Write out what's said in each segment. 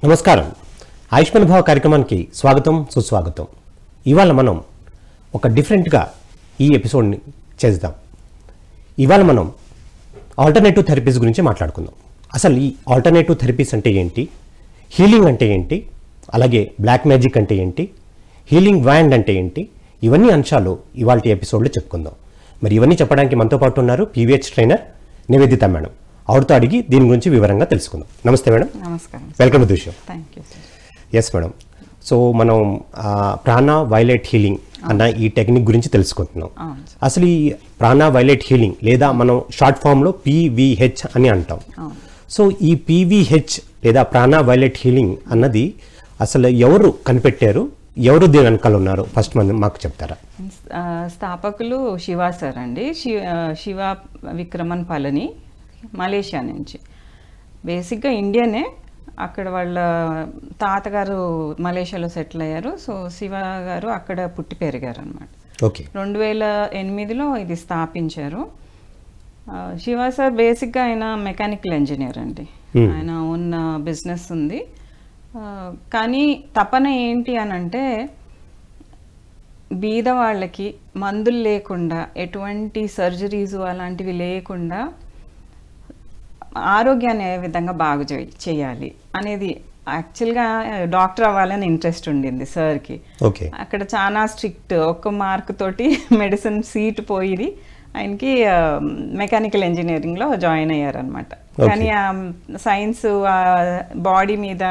నమస్కారం. ఆయుష్మాన్ భవ కార్యక్రమానికి స్వాగతం, సుస్వాగతం. ఇవాళ మనం ఒక డిఫరెంట్గా ఈ ఎపిసోడ్ని చేద్దాం. ఇవాళ మనం ఆల్టర్నేటివ్ థెరపీస్ గురించి మాట్లాడుకుందాం. అసలు ఈ ఆల్టర్నేటివ్ థెరపీస్ అంటే ఏంటి, హీలింగ్ అంటే ఏంటి, అలాగే బ్లాక్ మ్యాజిక్ అంటే ఏంటి, హీలింగ్ వ్యాండ్ అంటే ఏంటి, ఇవన్నీ అంశాలు ఇవాళ ఎపిసోడ్లో చెప్పుకుందాం. మరి ఇవన్నీ చెప్పడానికి మనతో పాటు ఉన్నారు పీవీహెచ్ ట్రైనర్ నివేదిత మేడం. ఆవిడతో అడిగి దీని గురించి వివరంగా తెలుసుకుందాం. నమస్తే మేడం. నమస్కారం. Welcome to the show. Thank you sir. Yes madam. So మనం ప్రాణ వైలెట్ హీలింగ్ అన్న ఈ టెక్నిక్ గురించి తెలుసుకుంటున్నాం. అసలు ఈ ప్రాణ వైలెట్ హీలింగ్ లేదా మనం షార్ట్ ఫామ్లో పీవీహెచ్ అని అంటాం. సో ఈ పీవీహెచ్ లేదా ప్రాణ వైలెట్ హీలింగ్ అన్నది అసలు ఎవరు కనిపెట్టారు, ఎవరు దీని వెనకాల ఉన్నారు, ఫస్ట్ మాకు చెప్తారా? స్థాపకులు శివ సార్ అండి. శివ విక్రమన్ పళని, మలేషియా నుంచి. బేసిక్గా ఇండియనే, అక్కడ వాళ్ళ తాతగారు మలేషియాలో సెటిల్ అయ్యారు. సో శివ గారు అక్కడ పుట్టి పెరిగారు అనమాట. ఓకే. 2008లో ఇది స్థాపించారు. శివ సార్ బేసిక్గా ఆయన మెకానికల్ ఇంజనీర్ అండి. ఆయన ఓన్ బిజినెస్ ఉంది. కానీ తపన ఏంటి అని అంటే, బీద వాళ్ళకి మందులు లేకుండా, ఎటువంటి సర్జరీస్ అలాంటివి లేకుండా ఆరోగ్యాన్ని ఏ విధంగా బాగు చేయాలి అనేది. యాక్చువల్గా డాక్టర్ అవ్వాలని ఇంట్రెస్ట్ ఉండింది సార్కి. ఓకే. అక్కడ చాలా స్ట్రిక్ట్, ఒక్క మార్క్ తోటి మెడిసిన్ సీట్ పోయి ఆయనకి మెకానికల్ ఇంజనీరింగ్లో జాయిన్ అయ్యారనమాట. కానీ ఆ సైన్స్, బాడీ మీద,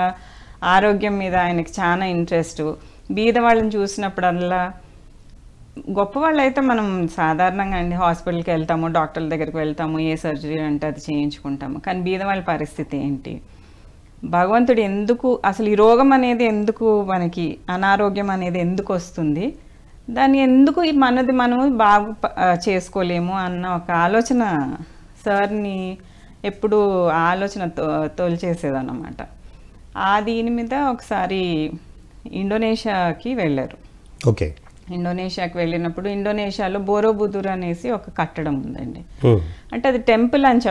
ఆరోగ్యం మీద ఆయనకి చాలా ఇంట్రెస్ట్. బీద వాళ్ళని చూసినప్పుడల్లా, గొప్ప వాళ్ళు అయితే మనం సాధారణంగా అండి హాస్పిటల్కి వెళ్తాము, డాక్టర్ల దగ్గరికి వెళ్తాము, ఏ సర్జరీ అంటే అది చేయించుకుంటాము. కానీ బీద వాళ్ళ పరిస్థితి ఏంటి, భగవంతుడు ఎందుకు అసలు ఈ రోగం అనేది ఎందుకు, మనకి అనారోగ్యం అనేది ఎందుకు వస్తుంది, దాన్ని ఎందుకు మనది మనం బాగు చేసుకోలేము అన్న ఒక ఆలోచన సార్ని ఎప్పుడు ఆలోచన తోల్చేసేదన్నమాట. ఆ దీని మీద ఒకసారి ఇండోనేషియాకి వెళ్ళారు. ఓకే. ఇండోనేషియాకి వెళ్ళినప్పుడు ఇండోనేషియాలో బోరోబుదూర్ అనేసి ఒక కట్టడం ఉందండి. అంటే అది టెంపుల్ అని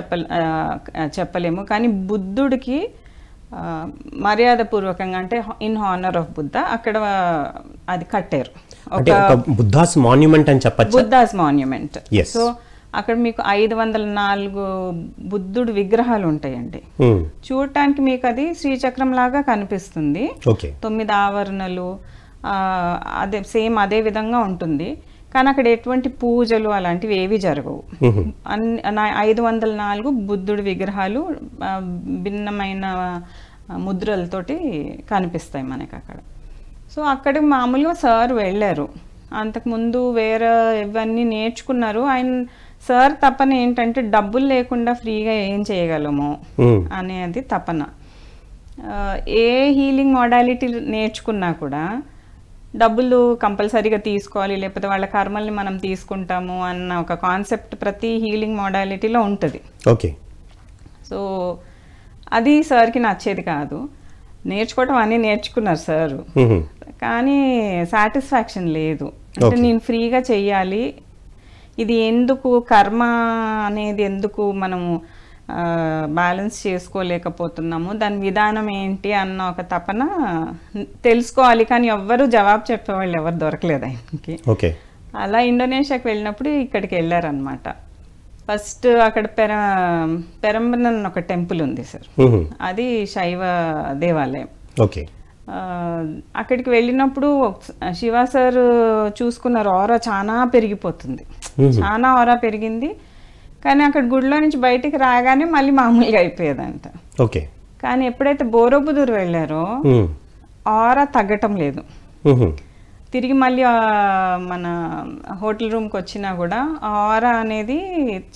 చెప్పలేము, కానీ బుద్ధుడికి మర్యాదపూర్వకంగా, అంటే ఇన్ హానర్ ఆఫ్ బుద్ధ అక్కడ అది కట్టారు. బుద్ధాస్ మాన్యుమెంట్ అని చెప్పచ్చు. బుద్ధాస్ మాన్యుమెంట్. సో అక్కడ మీకు 504 బుద్ధుడు విగ్రహాలు ఉంటాయండి. చూడటానికి మీకు అది శ్రీచక్రం లాగా కనిపిస్తుంది. 9 ఆవరణలు, అదే సేమ్ అదే విధంగా ఉంటుంది. కానీ అక్కడ ఎటువంటి పూజలు అలాంటివి ఏవి జరగవు. 504 బుద్ధుడి విగ్రహాలు భిన్నమైన ముద్రలతోటి కనిపిస్తాయి మనకి అక్కడ. సో అక్కడికి మామూలుగా సార్ వెళ్ళారు. అంతకుముందు వేరే ఇవన్నీ నేర్చుకున్నారు. ఆయన సార్ తపన ఏంటంటే, డబ్బులు లేకుండా ఫ్రీగా ఏం చేయగలము అనేది తపన. ఏ హీలింగ్ మోడాలిటీ నేర్చుకున్నా కూడా డబ్బులు కంపల్సరీగా తీసుకోవాలి, లేకపోతే వాళ్ళ కర్మల్ని మనం తీసుకుంటాము అన్న ఒక కాన్సెప్ట్ ప్రతి హీలింగ్ మోడాలిటీలో ఉంటుంది. ఓకే. సో అది సార్కి నచ్చేది కాదు. నేర్చుకోవటం అన్నీ నేర్చుకున్నారు సారు, కానీ సాటిస్ఫాక్షన్ లేదు. అంటే నేను ఫ్రీగా చెయ్యాలి, ఇది ఎందుకు, కర్మ అనేది ఎందుకు మనము బ్యాలెన్స్ చేసుకోలేకపోతున్నాము, దాని విధానం ఏంటి అన్న ఒక తపన తెలుసుకోవాలి. కానీ ఎవ్వరు జవాబు చెప్పేవాళ్ళు ఎవరు దొరకలేదు ఆయనకి. ఓకే. అలా ఇండోనేషియాకి వెళ్ళినప్పుడు ఇక్కడికి వెళ్ళారనమాట. ఫస్ట్ అక్కడ పెరంబనన్ ఒక టెంపుల్ ఉంది సార్, అది శైవ దేవాలయం. ఓకే. అక్కడికి వెళ్ళినప్పుడు శివ సార్ చూసుకున్నారు, ఆరా చాలా పెరిగిపోతుంది, చాలా ఆరా పెరిగింది. కానీ అక్కడ గుడిలో నుంచి బయటికి రాగానే మళ్ళీ మామూలుగా అయిపోయేదంట. ఓకే. కానీ ఎప్పుడైతే బోరోబుదూర్ వెళ్ళారో ఆరా తగ్గటం లేదు. తిరిగి మళ్ళీ మన హోటల్ రూమ్కి వచ్చినా కూడా ఆరా అనేది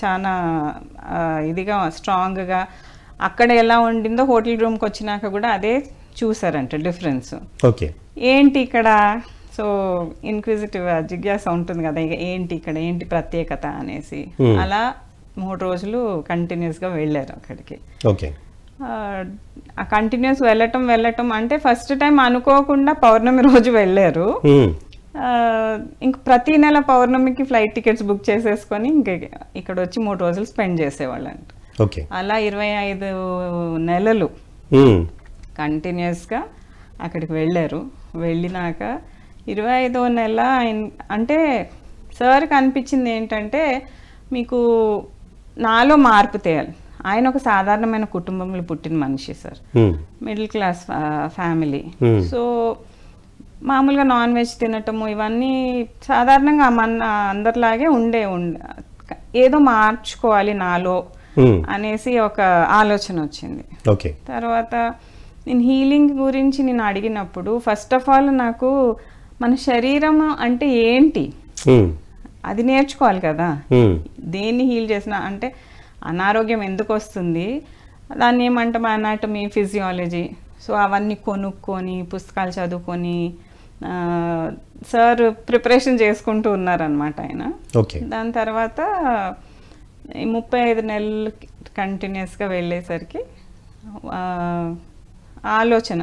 చాలా ఇదిగా, స్ట్రాంగ్గా, అక్కడ ఎలా ఉండిందో హోటల్ రూమ్కి వచ్చినాక కూడా అదే చూసారంట డిఫరెన్స్. ఓకే. ఏంటి ఇక్కడ, సో ఇన్క్విజిటివ్ జిజ్ఞాస ఉంటుంది కదా, ఏంటి ఇక్కడ, ఏంటి ప్రత్యేకత అనేసి. అలా 3 రోజులు కంటిన్యూస్గా వెళ్ళారు అక్కడికి. ఓకే. కంటిన్యూస్ వెళ్ళటం అంటే ఫస్ట్ టైం అనుకోకుండా పౌర్ణమి రోజు వెళ్ళారు. ఇంక ప్రతి నెల పౌర్ణమికి ఫ్లైట్ టికెట్స్ బుక్ చేసేసుకొని ఇంక ఇక్కడ వచ్చి 3 రోజులు స్పెండ్ చేసేవాళ్ళంట. అలా 25 నెలలు కంటిన్యూస్గా అక్కడికి వెళ్ళారు. వెళ్ళినాక 25వ నెల అంటే సార్కి అనిపించింది ఏంటంటే మీకు నాలో మార్పు తేయాలి. ఆయన ఒక సాధారణమైన కుటుంబంలో పుట్టిన మనిషి sir, middle class family. So మామూలుగా నాన్ వెజ్ తినటము ఇవన్నీ సాధారణంగా మన అందరిలాగే ఉండే ఏదో మార్చుకోవాలి నాలో అనేసి ఒక ఆలోచన వచ్చింది. తర్వాత నేను హీలింగ్ గురించి నేను అడిగినప్పుడు ఫస్ట్ ఆఫ్ ఆల్ నాకు మన శరీరం అంటే ఏంటి అది నేర్చుకోవాలి కదా. దేన్ని హీల్ చేసిన అంటే అనారోగ్యం ఎందుకు వస్తుంది, దాన్ని ఏమంటాం అనాటమీ, ఫిజియాలజీ. సో అవన్నీ కొనుక్కొని పుస్తకాలు చదువుకొని సార్ ప్రిపరేషన్ చేసుకుంటూ ఉన్నారనమాట ఆయన. దాని తర్వాత 35 నెలలు కంటిన్యూస్గా వెళ్ళేసరికి ఆలోచన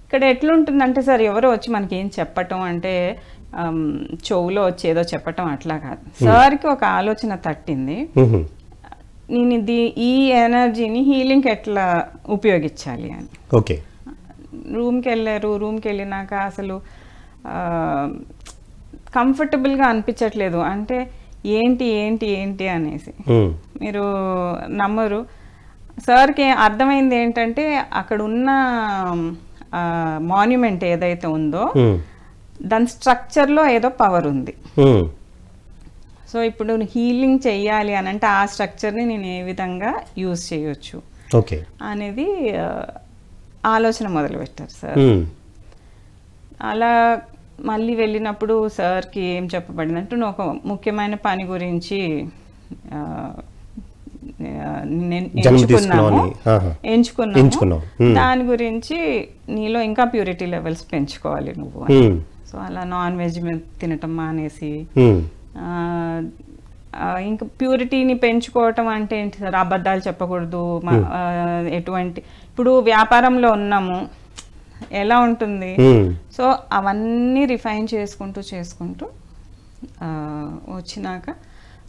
ఇక్కడ ఎట్లుంటుందంటే సార్ ఎవరో వచ్చి మనకి ఏం చెప్పటం అంటే చెవులో వచ్చి ఏదో చెప్పటం అట్లా కాదు. సార్కి ఒక ఆలోచన తట్టింది, నేను ఈ ఎనర్జీని హీలింగ్కి ఎట్లా ఉపయోగించాలి అని. రూమ్కి వెళ్ళారు. రూమ్కి వెళ్ళినాక అసలు కంఫర్టబుల్గా అనిపించట్లేదు. అంటే ఏంటి ఏంటి ఏంటి అనేసి మీరు నమ్మరు. సార్కి అర్థమైంది ఏంటంటే అక్కడ ఉన్న మాన్యుమెంట్ ఏదైతే ఉందో దాని స్ట్రక్చర్లో ఏదో పవర్ ఉంది. సో ఇప్పుడు హీలింగ్ చెయ్యాలి అని అంటే ఆ స్ట్రక్చర్ని నేను ఏ విధంగా యూజ్ చేయొచ్చు అనేది ఆలోచన మొదలుపెట్టారు సార్. అలా మళ్ళీ వెళ్ళినప్పుడు సార్కి ఏం చెప్పబడిందంటే నువ్వు ఒక ముఖ్యమైన పని గురించి ఎంచుకున్నాను, దాని గురించి నీలో ఇంకా ప్యూరిటీ లెవెల్స్ పెంచుకోవాలి నువ్వు. సో అలా నాన్ వెజ్ తినటం మానేసి ఇంకా ప్యూరిటీని పెంచుకోవటం అంటే ఏంటి సార్, అబద్ధాలు చెప్పకూడదు. ఎటువంటి ఇప్పుడు వ్యాపారంలో ఉన్నాము ఎలా ఉంటుంది. సో అవన్నీ రిఫైన్ చేసుకుంటూ వచ్చినాక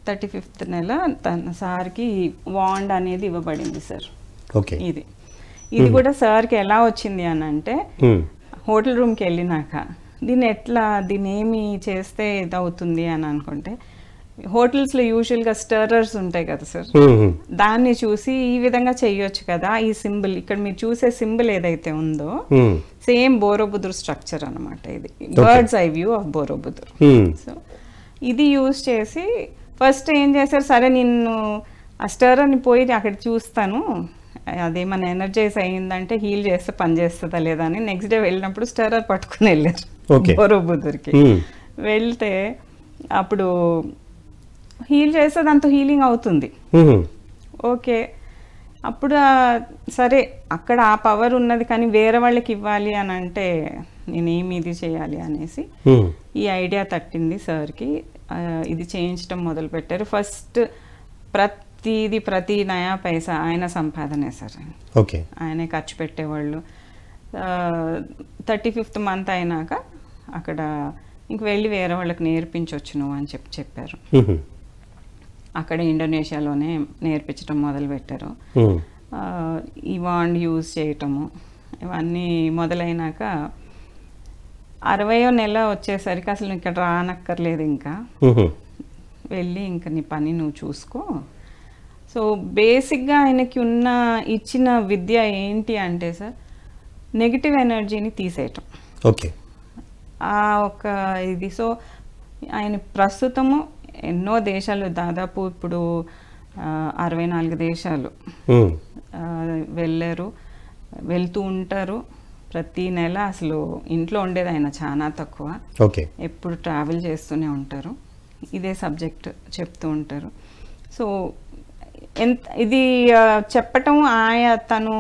35వ నెల తన సార్కి వాండ్ అనేది ఇవ్వబడింది సార్. ఇది కూడా సార్కి ఎలా వచ్చింది అని అంటే హోటల్ రూమ్కి వెళ్ళినాక దీన్ని ఏమి చేస్తే ఇది అవుతుంది అని అనుకుంటే హోటల్స్లో యూజువల్గా స్టర్రర్స్ ఉంటాయి కదా సార్, దాన్ని చూసి ఈ విధంగా చెయ్యొచ్చు కదా. ఈ సింబల్ ఇక్కడ మీరు చూసే సింబల్ ఏదైతే ఉందో సేమ్ బోరోబుదుర్ స్ట్రక్చర్ అనమాట. ఇది bird's eye view of Borobudur. So ఇది యూజ్ చేసి ఫస్ట్ ఏం చేశారు, సరే నిన్ను ఆ స్టర్రర్ని పోయి అక్కడ చూస్తాను అదేమన్నా ఎనర్జైజ్ అయ్యిందంటే హీల్ చేస్తే పని చేస్తుందా లేదా అని. నెక్స్ట్ డే వెళ్ళినప్పుడు స్టర్రర్ పట్టుకుని వెళ్ళారు బోరోబుదుర్కి. వెళ్తే అప్పుడు హీల్ చేస్తే దాంతో హీలింగ్ అవుతుంది. ఓకే, అప్పుడు సరే అక్కడ ఆ పవర్ ఉన్నది కానీ వేరే వాళ్ళకి ఇవ్వాలి అని అంటే నేనేమి ఇది చేయాలి అనేసి ఈ ఐడియా తట్టింది సార్కి. ఇది చేయించడం మొదలుపెట్టారు. ఫస్ట్ ప్రతి నయా పైసా ఆయన సంపాదనే సార్. ఆయనే ఖర్చు పెట్టేవాళ్ళు. 35th మంత్ అయినాక అక్కడ ఇంక వెళ్ళి వేరే వాళ్ళకి నేర్పించవచ్చు నువ్వు అని చెప్పారు. అక్కడ ఇండోనేషియాలోనే నేర్పించడం మొదలుపెట్టారు. ఈ వాండ్ యూజ్ చేయటము ఇవన్నీ మొదలైనాక 60వ నెల వచ్చేసరికి అసలు ఇక్కడ రానక్కర్లేదు, ఇంకా వెళ్ళి ఇంకా నీ పని నువ్వు చూసుకో. సో బేసిక్గా ఆయనకి ఇచ్చిన విద్య ఏంటి అంటే సార్ నెగిటివ్ ఎనర్జీని తీసేయటం. ఒక ఇది. సో ఆయన ప్రస్తుతము ఎన్నో దేశాలు, దాదాపు ఇప్పుడు 64 దేశాలు వెళ్తూ ఉంటారు. ప్రతి నెల అసలు ఇంట్లో ఉండేది ఆయన చాలా తక్కువ, ఎప్పుడు ట్రావెల్ చేస్తూనే ఉంటారు. ఇదే సబ్జెక్ట్ చెప్తూ ఉంటారు. సో ఇది చెప్పటం తను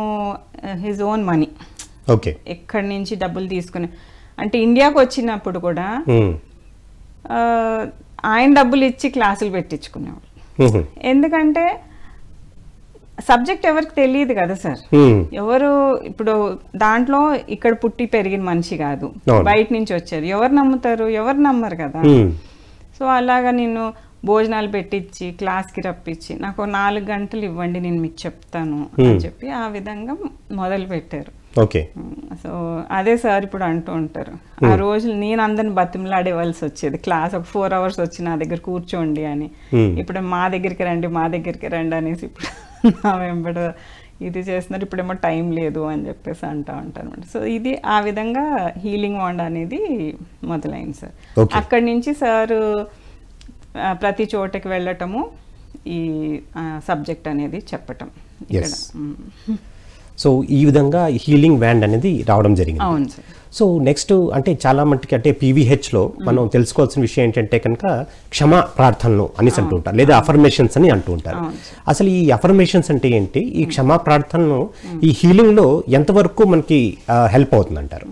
హిజ్ ఓన్ మనీ ఎక్కడి నుంచి డబ్బులు తీసుకుని అంటే ఇండియాకు వచ్చినప్పుడు కూడా ఆయన డబ్బులు ఇచ్చి క్లాసులు పెట్టించుకునేవాడు. ఎందుకంటే సబ్జెక్ట్ ఎవరికి తెలియదు కదా సార్. ఎవరు ఇప్పుడు దాంట్లో ఇక్కడ పుట్టి పెరిగిన మనిషి కాదు, బయట నుంచి వచ్చారు. ఎవరు నమ్ముతారు? ఎవరు నమ్మరు కదా. సో అలాగా నేను భోజనాలు పెట్టించి క్లాస్కి రప్పించి నాకు 4 గంటలు ఇవ్వండి నేను మీకు చెప్తాను అని చెప్పి ఆ విధంగా మొదలు పెట్టారు. ఓకే. సో అదే సార్ ఇప్పుడు అంటూ ఉంటారు, ఆ రోజులు నేను అందరిని బతిమలాడేవలసి వచ్చేది, క్లాస్ ఒక 4 hours వచ్చి నా దగ్గర కూర్చోండి అని, ఇప్పుడు మా దగ్గరికి రండి అనేసి ఇప్పుడు నా వెంబడ ఇది చేస్తున్నారు, ఇప్పుడేమో టైం లేదు అని చెప్పేసి అంటూ ఉంటారు అనమాట. సో ఇది ఆ విధంగా హీలింగ్ వాండ్ అనేది మొదలైంది సార్. అక్కడి నుంచి సార్ ప్రతి చోటకి వెళ్ళటము, ఈ సబ్జెక్ట్ అనేది చెప్పటం ఇక్కడ. సో ఈ విధంగా హీలింగ్ వ్యాండ్ అనేది రావడం జరిగింది. అవును సార్. సో నెక్స్ట్ అంటే చాలా మట్టుకి అంటే పీవీహెచ్లో మనం తెలుసుకోవాల్సిన విషయం ఏంటంటే కనుక క్షమా ప్రార్థనలు అనేసి అంటూ ఉంటారు, లేదా అఫర్మేషన్స్ అని అంటూ ఉంటారు. అసలు ఈ అఫర్మేషన్స్ అంటే ఏంటి, ఈ క్షమా ప్రార్థనలు ఈ హీలింగ్లో ఎంతవరకు మనకి హెల్ప్ అవుతుంది అంటారు?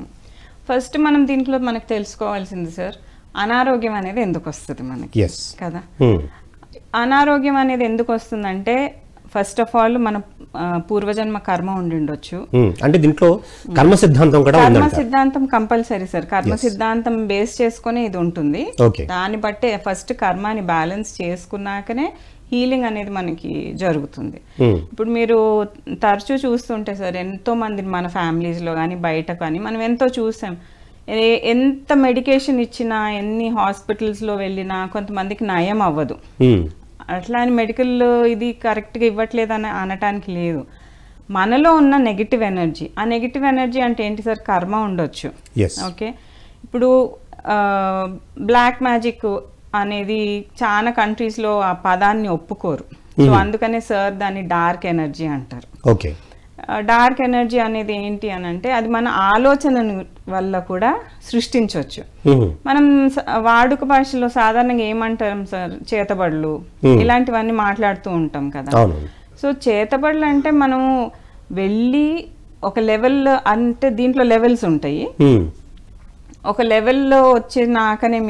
ఫస్ట్ మనం దీంట్లో మనకు తెలుసుకోవాల్సింది సార్, అనారోగ్యం అనేది ఎందుకు వస్తుంది మనకి కదా. అనారోగ్యం అనేది ఎందుకు వస్తుందంటే ఫస్ట్ ఆఫ్ ఆల్ మన పూర్వజన్మ కర్మ ఉండిండొచ్చు. అంటే దీంట్లో కర్మ సిద్ధాంతం కూడా ఉంది. కర్మ సిద్ధాంతం కంపల్సరీ సార్. కర్మ సిద్ధాంతం బేస్ చేసుకుని ఇది ఉంటుంది. దాన్ని బట్టే ఫస్ట్ కర్మాని బ్యాలెన్స్ చేసుకున్నాకనే హీలింగ్ అనేది మనకి జరుగుతుంది. ఇప్పుడు మీరు తరచూ చూస్తుంటే సార్, ఎంతో మంది మన ఫ్యామిలీస్లో కానీ బయట కానీ మనం ఎంతో చూసాం, ఎంత మెడికేషన్ ఇచ్చినా ఎన్ని హాస్పిటల్స్లో వెళ్ళినా కొంతమందికి నయం అవ్వదు. అట్లా అని మెడికల్ ఇది కరెక్ట్గా ఇవ్వట్లేదని అనటానికి లేదు. మనలో ఉన్న నెగిటివ్ ఎనర్జీ, ఆ నెగిటివ్ ఎనర్జీ అంటే ఏంటి సార్, కర్మ ఉండొచ్చు. ఓకే, ఇప్పుడు బ్లాక్ మ్యాజిక్ అనేది చాలా కంట్రీస్లో ఆ పదాన్ని ఒప్పుకోరు. సో అందుకనే సార్ దాన్ని డార్క్ ఎనర్జీ అంటారు. ఓకే, డార్క్ ఎనర్జీ అనేది ఏంటి అని అంటే అది మన ఆలోచన వల్ల కూడా సృష్టించవచ్చు. మనం వాడుక భాషలో సాధారణంగా ఏమంటాం సార్, చేతబడులు ఇలాంటివన్నీ మాట్లాడుతూ ఉంటాం కదా. సో చేతబడులు అంటే మనము వెళ్ళి ఒక లెవెల్, అంటే దీంట్లో లెవెల్స్ ఉంటాయి. ఒక లెవెల్లో వచ్చినాకనే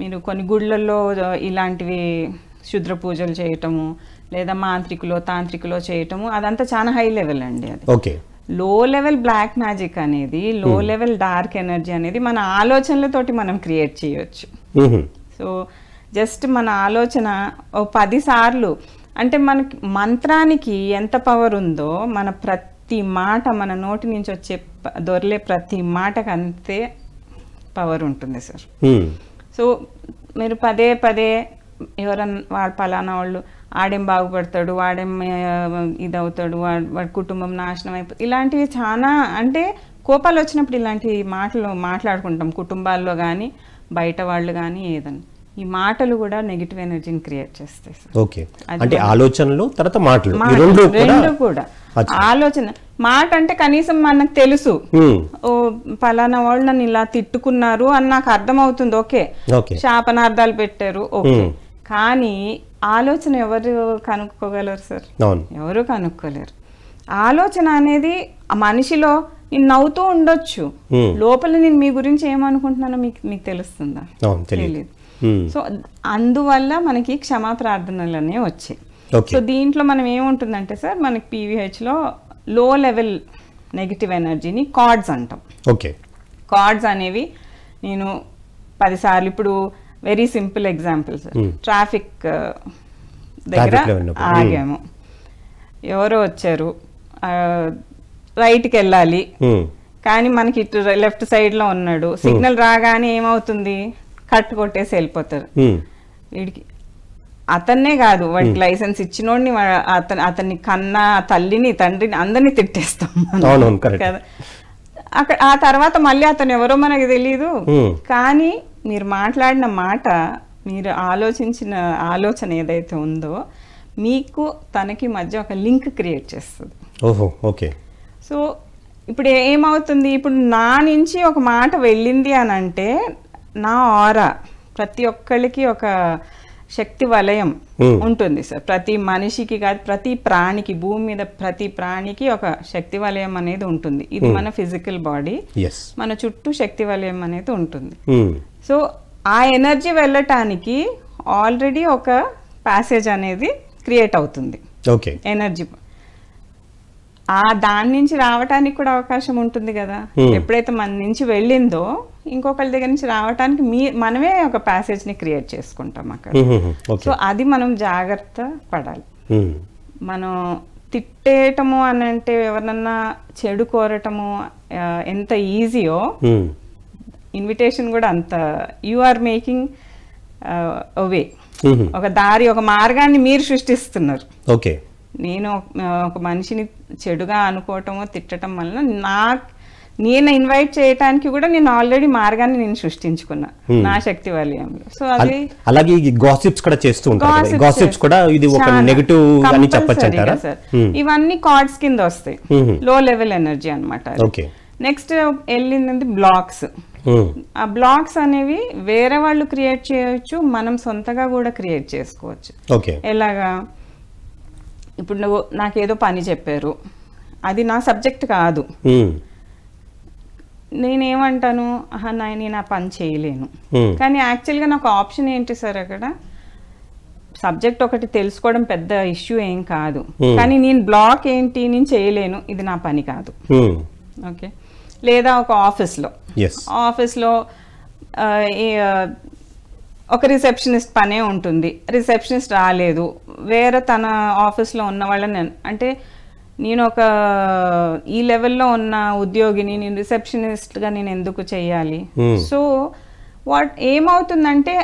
మీరు కొన్ని గుళ్ళల్లో ఇలాంటివి శుద్ర పూజలు చేయటము, లేదా మాంత్రికులో తాంత్రికులో చేయటము, అదంతా చాలా హై లెవెల్ అండి. అది ఓకే. లో లెవెల్ బ్లాక్ మ్యాజిక్ అనేది, లో లెవెల్ డార్క్ ఎనర్జీ అనేది మన ఆలోచనలతోటి మనం క్రియేట్ చేయొచ్చు. సో జస్ట్ మన ఆలోచన ఓ 10 సార్లు, అంటే మనకి మంత్రానికి ఎంత పవర్ ఉందో మన ప్రతి మాట, మన నోటి నుంచి వచ్చే దొరలే ప్రతి మాటకు అంతే పవర్ ఉంటుంది సార్. సో మీరు పదే పదే ఎవరన్నా వాడు పలానా వాళ్ళు ఆడేం బాగుపడతాడు, వాడేం ఇదవుతాడు, వాడి కుటుంబం నాశనం అయిపోతుంది, ఇలాంటివి చాలా, అంటే కోపాలు వచ్చినప్పుడు ఇలాంటి మాటలు మాట్లాడుకుంటాం కుటుంబాల్లో కానీ బయట వాళ్ళు కానీ ఏదన్నా. ఈ మాటలు కూడా నెగిటివ్ ఎనర్జీని క్రియేట్ చేస్తాయి సార్. ఓకే, అంటే ఆలోచనలు తర్వాత మాటలు రెండు కూడా. ఆలోచన మాట అంటే కనీసం మనకు తెలుసు, ఓ పలానా వాళ్ళు నన్ను ఇలా తిట్టుకున్నారు అని నాకు అర్థం అవుతుంది, ఓకే, శాపనార్థాలు పెట్టారు, ఓకే. కానీ ఆలోచన ఎవరు కనుక్కోగలరు సార్? ఎవరు కనుక్కోలేరు. ఆలోచన అనేది ఆ మనిషిలో నేను నవ్వుతూ ఉండొచ్చు, లోపల నేను మీ గురించి ఏమనుకుంటున్నానో మీకు తెలుస్తుందా? తెలియదు. సో అందువల్ల మనకి క్షమా ప్రార్థనలు అనేవి వచ్చాయి. సో దీంట్లో మనం ఏముంటుందంటే సార్, మనకి పీవీహెచ్లో లో లెవెల్ నెగిటివ్ ఎనర్జీని కార్డ్స్ అంటాం. ఓకే, కార్డ్స్ అనేవి నేను 10 సార్లు, ఇప్పుడు very simple example sir, traffic దగ్గర ఆగాము, ఎవరో వచ్చారు, రైట్కి వెళ్ళాలి, కానీ మనకి ఇటు లెఫ్ట్ సైడ్లో ఉన్నాడు, సిగ్నల్ రాగానే ఏమవుతుంది, కట్ కొట్టేసి వెళ్ళిపోతారు. వీడికి అతన్నే కాదు, వాడికి లైసెన్స్ ఇచ్చినోడిని, అతన్ని కన్నా తల్లిని తండ్రిని అందరినీ తిట్టేస్తాం కదా. అక్కడ ఆ తర్వాత మళ్ళీ అతను ఎవరో మనకు తెలీదు, కానీ మీరు మాట్లాడిన మాట, మీరు ఆలోచించిన ఆలోచన ఏదైతే ఉందో మీకు తనకి మధ్య ఒక లింక్ క్రియేట్ చేస్తుంది. ఓహో, ఓకే. సో ఇప్పుడు ఏమవుతుంది, ఇప్పుడు నా నుంచి ఒక మాట వెళ్ళింది అని అంటే నా ఆరా, ప్రతి ఒక్కరికి ఒక శక్తి వలయం ఉంటుంది సార్. ప్రతి మనిషికి కాదు, ప్రతి ప్రాణికి, భూమి మీద ప్రతి ప్రాణికి ఒక శక్తి వలయం అనేది ఉంటుంది. ఇది మన ఫిజికల్ బాడీ, మన చుట్టూ శక్తి వలయం అనేది ఉంటుంది. సో ఆ ఎనర్జీ వెళ్ళటానికి ఆల్రెడీ ఒక ప్యాసేజ్ అనేది క్రియేట్ అవుతుంది, ఎనర్జీ. దాని నుంచి రావటానికి కూడా అవకాశం ఉంటుంది కదా. ఎప్పుడైతే మన నుంచి వెళ్ళిందో ఇంకొకరి దగ్గర నుంచి రావటానికి మనమే ఒక ప్యాసేజ్ ని క్రియేట్ చేసుకుంటాం అక్కడ. సో అది మనం జాగ్రత్త పడాలి. మనం తిట్టేయటము అని అంటే ఎవరన్నా చెడు కోరటము ఎంత ఈజీయో, ఇన్విటేషన్ కూడా అంత. యు ఆర్ మేకింగ్ వే, ఒక దారి, ఒక మార్గాన్ని మీరు సృష్టిస్తున్నారు. ఓకే, నేను ఒక మనిషిని చెడుగా అనుకోవటమో తిట్టడం వలన నేను ఇన్వైట్ చేయడానికి కూడా నేను ఆల్రెడీ మార్గాన్ని నేను సృష్టించుకున్నా నా శక్తి వలయంలో. సో అది అలాగే గాసిప్స్ కూడా చేస్తూ ఉంటారు. గాసిప్స్ కూడా ఇది ఒక నెగటివ్ అని చెప్పొచ్చు అంటారా? ఇవన్నీ కార్డ్స్ కింద వస్తాయి, లో లెవెల్ ఎనర్జీ అన్నమాట. ఓకే, నెక్స్ట్ వెళ్ళింది బ్లాక్స్. ఆ బ్లాక్స్ అనేవి వేరే వాళ్ళు క్రియేట్ చేయొచ్చు, మనం సొంతగా కూడా క్రియేట్ చేసుకోవచ్చు. ఓకే, ఎలాగా? ఇప్పుడు నువ్వు నాకేదో పని చెప్పారు, అది నా సబ్జెక్ట్ కాదు, నేనేమంటాను, నేను ఆ పని చేయలేను. కానీ యాక్చువల్గా నాకు ఆప్షన్ ఏంటి సార్, అక్కడ సబ్జెక్ట్ ఒకటి తెలుసుకోవడం పెద్ద ఇష్యూ ఏం కాదు, కానీ నేను బ్లాక్ ఏంటి, నేను చేయలేను, ఇది నా పని కాదు. ఓకే, లేదా ఒక ఆఫీస్లో ఒక రిసెప్షనిస్ట్ పనే ఉంటుంది, రిసెప్షనిస్ట్ రాలేదు, వేరే తన ఆఫీస్లో ఉన్న వాళ్ళని, అంటే నేను ఒక ఈ లెవెల్లో ఉన్న ఉద్యోగిని నేను రిసెప్షనిస్ట్గా నేను ఎందుకు చేయాలి? సో ఏమవుతుందంటే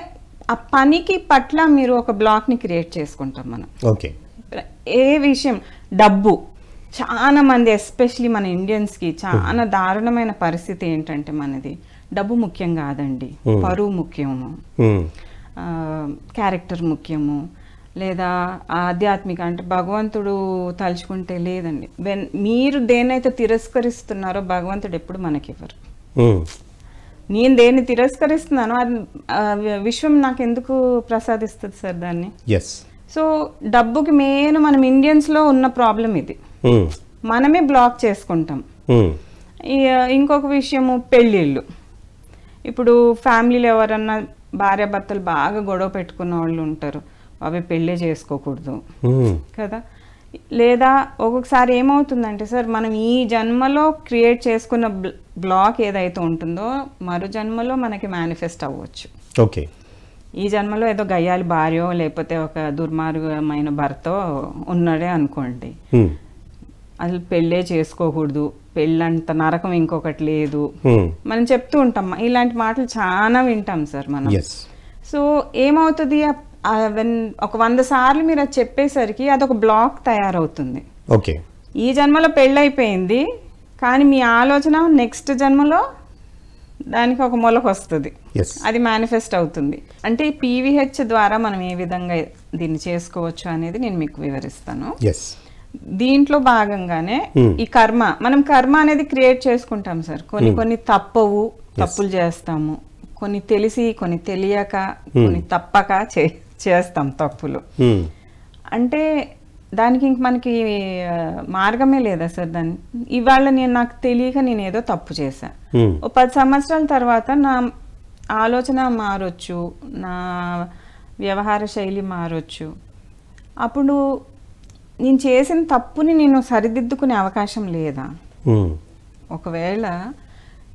ఆ పనికి పట్ల మీరు ఒక బ్లాక్ని క్రియేట్ చేసుకుంటాం మనం. ఓకే, ఏ విషయం, డబ్బు, చాలా మంది ఎస్పెషలీ మన ఇండియన్స్కి చాలా దారుణమైన పరిస్థితి ఏంటంటే మనది డబ్బు ముఖ్యం కాదండి, పరువు ముఖ్యము, క్యారెక్టర్ ముఖ్యము, లేదా ఆధ్యాత్మిక అంటే భగవంతుడు తలుచుకుంటే లేదండి. మీరు దేన్నైతే తిరస్కరిస్తున్నారో భగవంతుడు ఎప్పుడు మనకివ్వరు. నేను దేన్ని తిరస్కరిస్తున్నానో అది విశ్వం నాకు ఎందుకు ప్రసాదిస్తుంది సార్ దాన్ని? సో డబ్బుకి మెయిన్ మనం ఇండియన్స్లో ఉన్న ప్రాబ్లం ఇది, మనమే బ్లాక్ చేసుకుంటాం. ఇంకొక విషయము పెళ్ళిళ్ళు. ఇప్పుడు ఫ్యామిలీలో ఎవరన్నా భార్యాభర్తలు బాగా గొడవ పెట్టుకున్న వాళ్ళు ఉంటారు, అవి పెళ్ళే చేసుకోకూడదు కదా. లేదా ఒక్కొక్కసారి ఏమవుతుందంటే సార్, మనం ఈ జన్మలో క్రియేట్ చేసుకున్న బ్లాక్ ఏదైతే ఉంటుందో మరో జన్మలో మనకి మేనిఫెస్ట్ అవ్వచ్చు. ఓకే, ఈ జన్మలో ఏదో గయ్యాలి భార్యో లేకపోతే ఒక దుర్మార్గమైన భర్తో ఉన్నాడే అనుకోండి, అసలు పెళ్ళే చేసుకోకూడదు, పెళ్ళంత నరకం ఇంకొకటి లేదు, మనం చెప్తూ ఉంటాం. ఇలాంటి మాటలు చాలా వింటాం సార్ మనం. సో ఏమవుతుంది, ఒక 100 సార్లు మీరు అది చెప్పేసరికి అదొక బ్లాక్ తయారవుతుంది. ఓకే, ఈ జన్మలో పెళ్ళైపోయింది, కానీ మీ ఆలోచన నెక్స్ట్ జన్మలో దానికి ఒక మొలకు వస్తుంది, అది మేనిఫెస్ట్ అవుతుంది. అంటే ఈ PVH ద్వారా మనం ఏ విధంగా దీన్ని చేసుకోవచ్చు అనేది నేను మీకు వివరిస్తాను. దీంట్లో భాగంగానే ఈ మనం కర్మ అనేది క్రియేట్ చేసుకుంటాం సార్. కొన్ని తప్పులు చేస్తాము, కొన్ని తెలిసి కొన్ని తెలియక కొన్ని తప్పక చేస్తాం తప్పులు. అంటే దానికి ఇంక మనకి మార్గమే లేదా సార్? దాన్ని ఇవాళ నాకు తెలియక నేను ఏదో తప్పు చేశా, 10 సంవత్సరాల తర్వాత నా ఆలోచన మారొచ్చు, నా వ్యవహార శైలి మారొచ్చు. అప్పుడు నేను చేసిన తప్పుని నేను సరిదిద్దుకునే అవకాశం లేదా? ఒకవేళ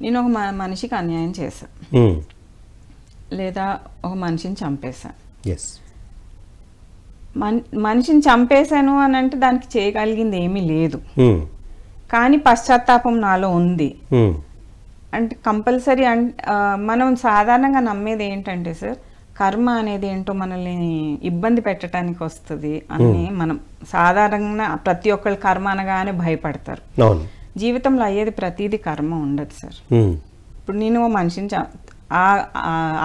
నేను ఒక మనిషికి అన్యాయం చేశా, లేదా ఒక మనిషిని చంపేశా, మనిషిని చంపేశాను అని అంటే దానికి చేయగలిగింది ఏమీ లేదు, కానీ పశ్చాత్తాపం నాలో ఉంది. అంటే కంపల్సరీ మనం సాధారణంగా నమ్మేది ఏంటంటే సార్, కర్మ అనేది ఏంటో మనల్ని ఇబ్బంది పెట్టడానికి వస్తుంది అని మనం సాధారణంగా ప్రతి ఒక్కళ్ళు కర్మ అనగానే భయపడతారు. జీవితంలో అయ్యేది ప్రతిదీ కర్మ ఉండదు సార్. ఇప్పుడు నేను మనిషిని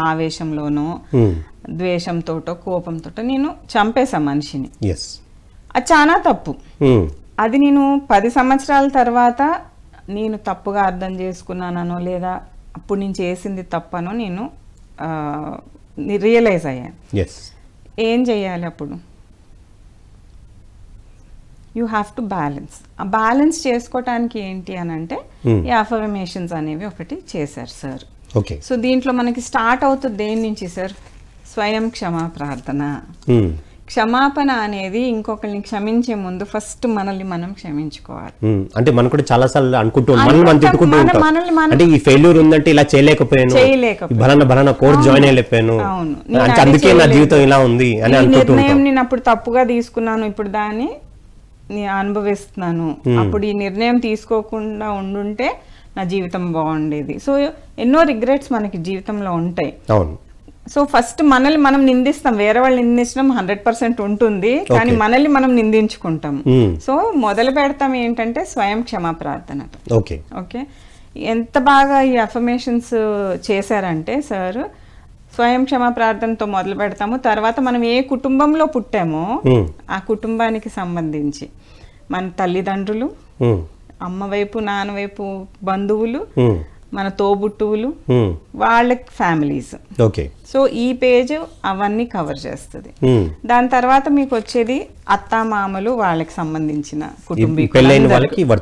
ఆవేశంలోనో ద్వేషంతోటో కోపంతోటో నేను చంపేశా మనిషిని, అది చాలా తప్పు. అది నేను 10 సంవత్సరాల తర్వాత నేను తప్పుగా అర్థం చేసుకున్నానో లేదా అప్పుడు నేను చేసింది తప్పనో నేను రియలైజ్ అయ్యాను. ఏం చేయాలి అప్పుడు? You have to balance. ఆ బ్యాలెన్స్ చేసుకోవటానికి ఏంటి అని అంటే ఈ అఫర్మేషన్స్ అనేవి ఒకటి చేశారు సార్. సో దీంట్లో మనకి స్టార్ట్ అవుతుంది దేని నుంచి సార్? స్వయం క్షమా ప్రార్థన. క్షమాపణ అనేది ఇంకొకరిని క్షమించే ముందు ఫస్ట్ మనల్ని మనం క్షమించుకోవాలి. అంటే మనం కూడా చాలా సార్లు అనుకుంటూ అంటే ఈ ఫెయిల్యూర్ ఉందంటే ఇలా చేయలేకపోయాను, బలానా కోర్స్ జాయిన్ అయ్యలేకపోయాను, అందుకే నా జీవితం ఇలా ఉంది అని అనుకుంటూ నిర్ణయం నేను అప్పుడు తప్పుగా తీసుకున్నాను, ఇప్పుడు దాన్ని అనుభవిస్తున్నాను, అప్పుడు ఈ నిర్ణయం తీసుకోకుండా ఉండుంటే నా జీవితం బాగుండేది. సో ఎన్నో రిగ్రెట్స్ మనకి జీవితంలో ఉంటాయి. అవును. సో ఫస్ట్ మనల్ని మనం నిందిస్తాం, వేరే వాళ్ళు నిందించడం 100% ఉంటుంది, కానీ మనల్ని మనం నిందించుకుంటాం. సో మొదలు పెడతాం ఏంటంటే స్వయం క్షమా ప్రార్థన. ఓకే ఓకే, ఎంత బాగా ఈ అఫర్మేషన్స్ చేశారంటే సార్, స్వయం క్షమా ప్రార్థనతో మొదలు పెడతాము. తర్వాత మనం ఏ కుటుంబంలో పుట్టామో ఆ కుటుంబానికి సంబంధించి మన తల్లిదండ్రులు, అమ్మ వైపు నాన్న వైపు బంధువులు, మన తోబుట్టువులు, వాళ్ళ ఫ్యామిలీస్. ఓకే. సో ఈ పేజ్ అవన్నీ కవర్ చేస్తుంది. దాని తర్వాత మీకు వచ్చేది అత్తామామలు, వాళ్ళకి సంబంధించిన కుటుంబీకులు,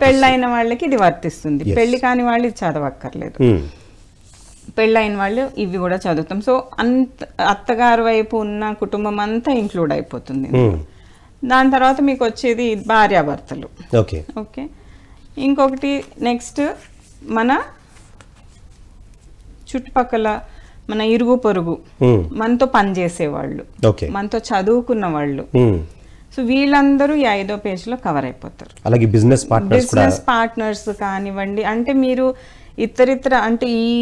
పెళ్ళైన వాళ్ళకి ఇది వర్తిస్తుంది. పెళ్లి కాని వాళ్ళు ఇది చదవక్కర్లేదు, పెళ్ళైన వాళ్ళు ఇవి కూడా చదువుతాం. సో అత్తగారు వైపు ఉన్న కుటుంబం అంతా ఇంక్లూడ్ అయిపోతుంది. దాని తర్వాత మీకు వచ్చేది భార్యాభర్తలు. ఓకే. ఓకే, ఇంకొకటి నెక్స్ట్ మన చుట్టుపక్కల మన ఇరుగు పొరుగు, మనతో పనిచేసేవాళ్ళు, మనతో చదువుకున్న వాళ్ళు. సో వీళ్ళందరూ ఈ 5వ పేజ్లో కవర్ అయిపోతారు. అలాగే బిజినెస్ పార్ట్నర్స్ కానివ్వండి, అంటే మీరు ఇతరితర అంటే ఈ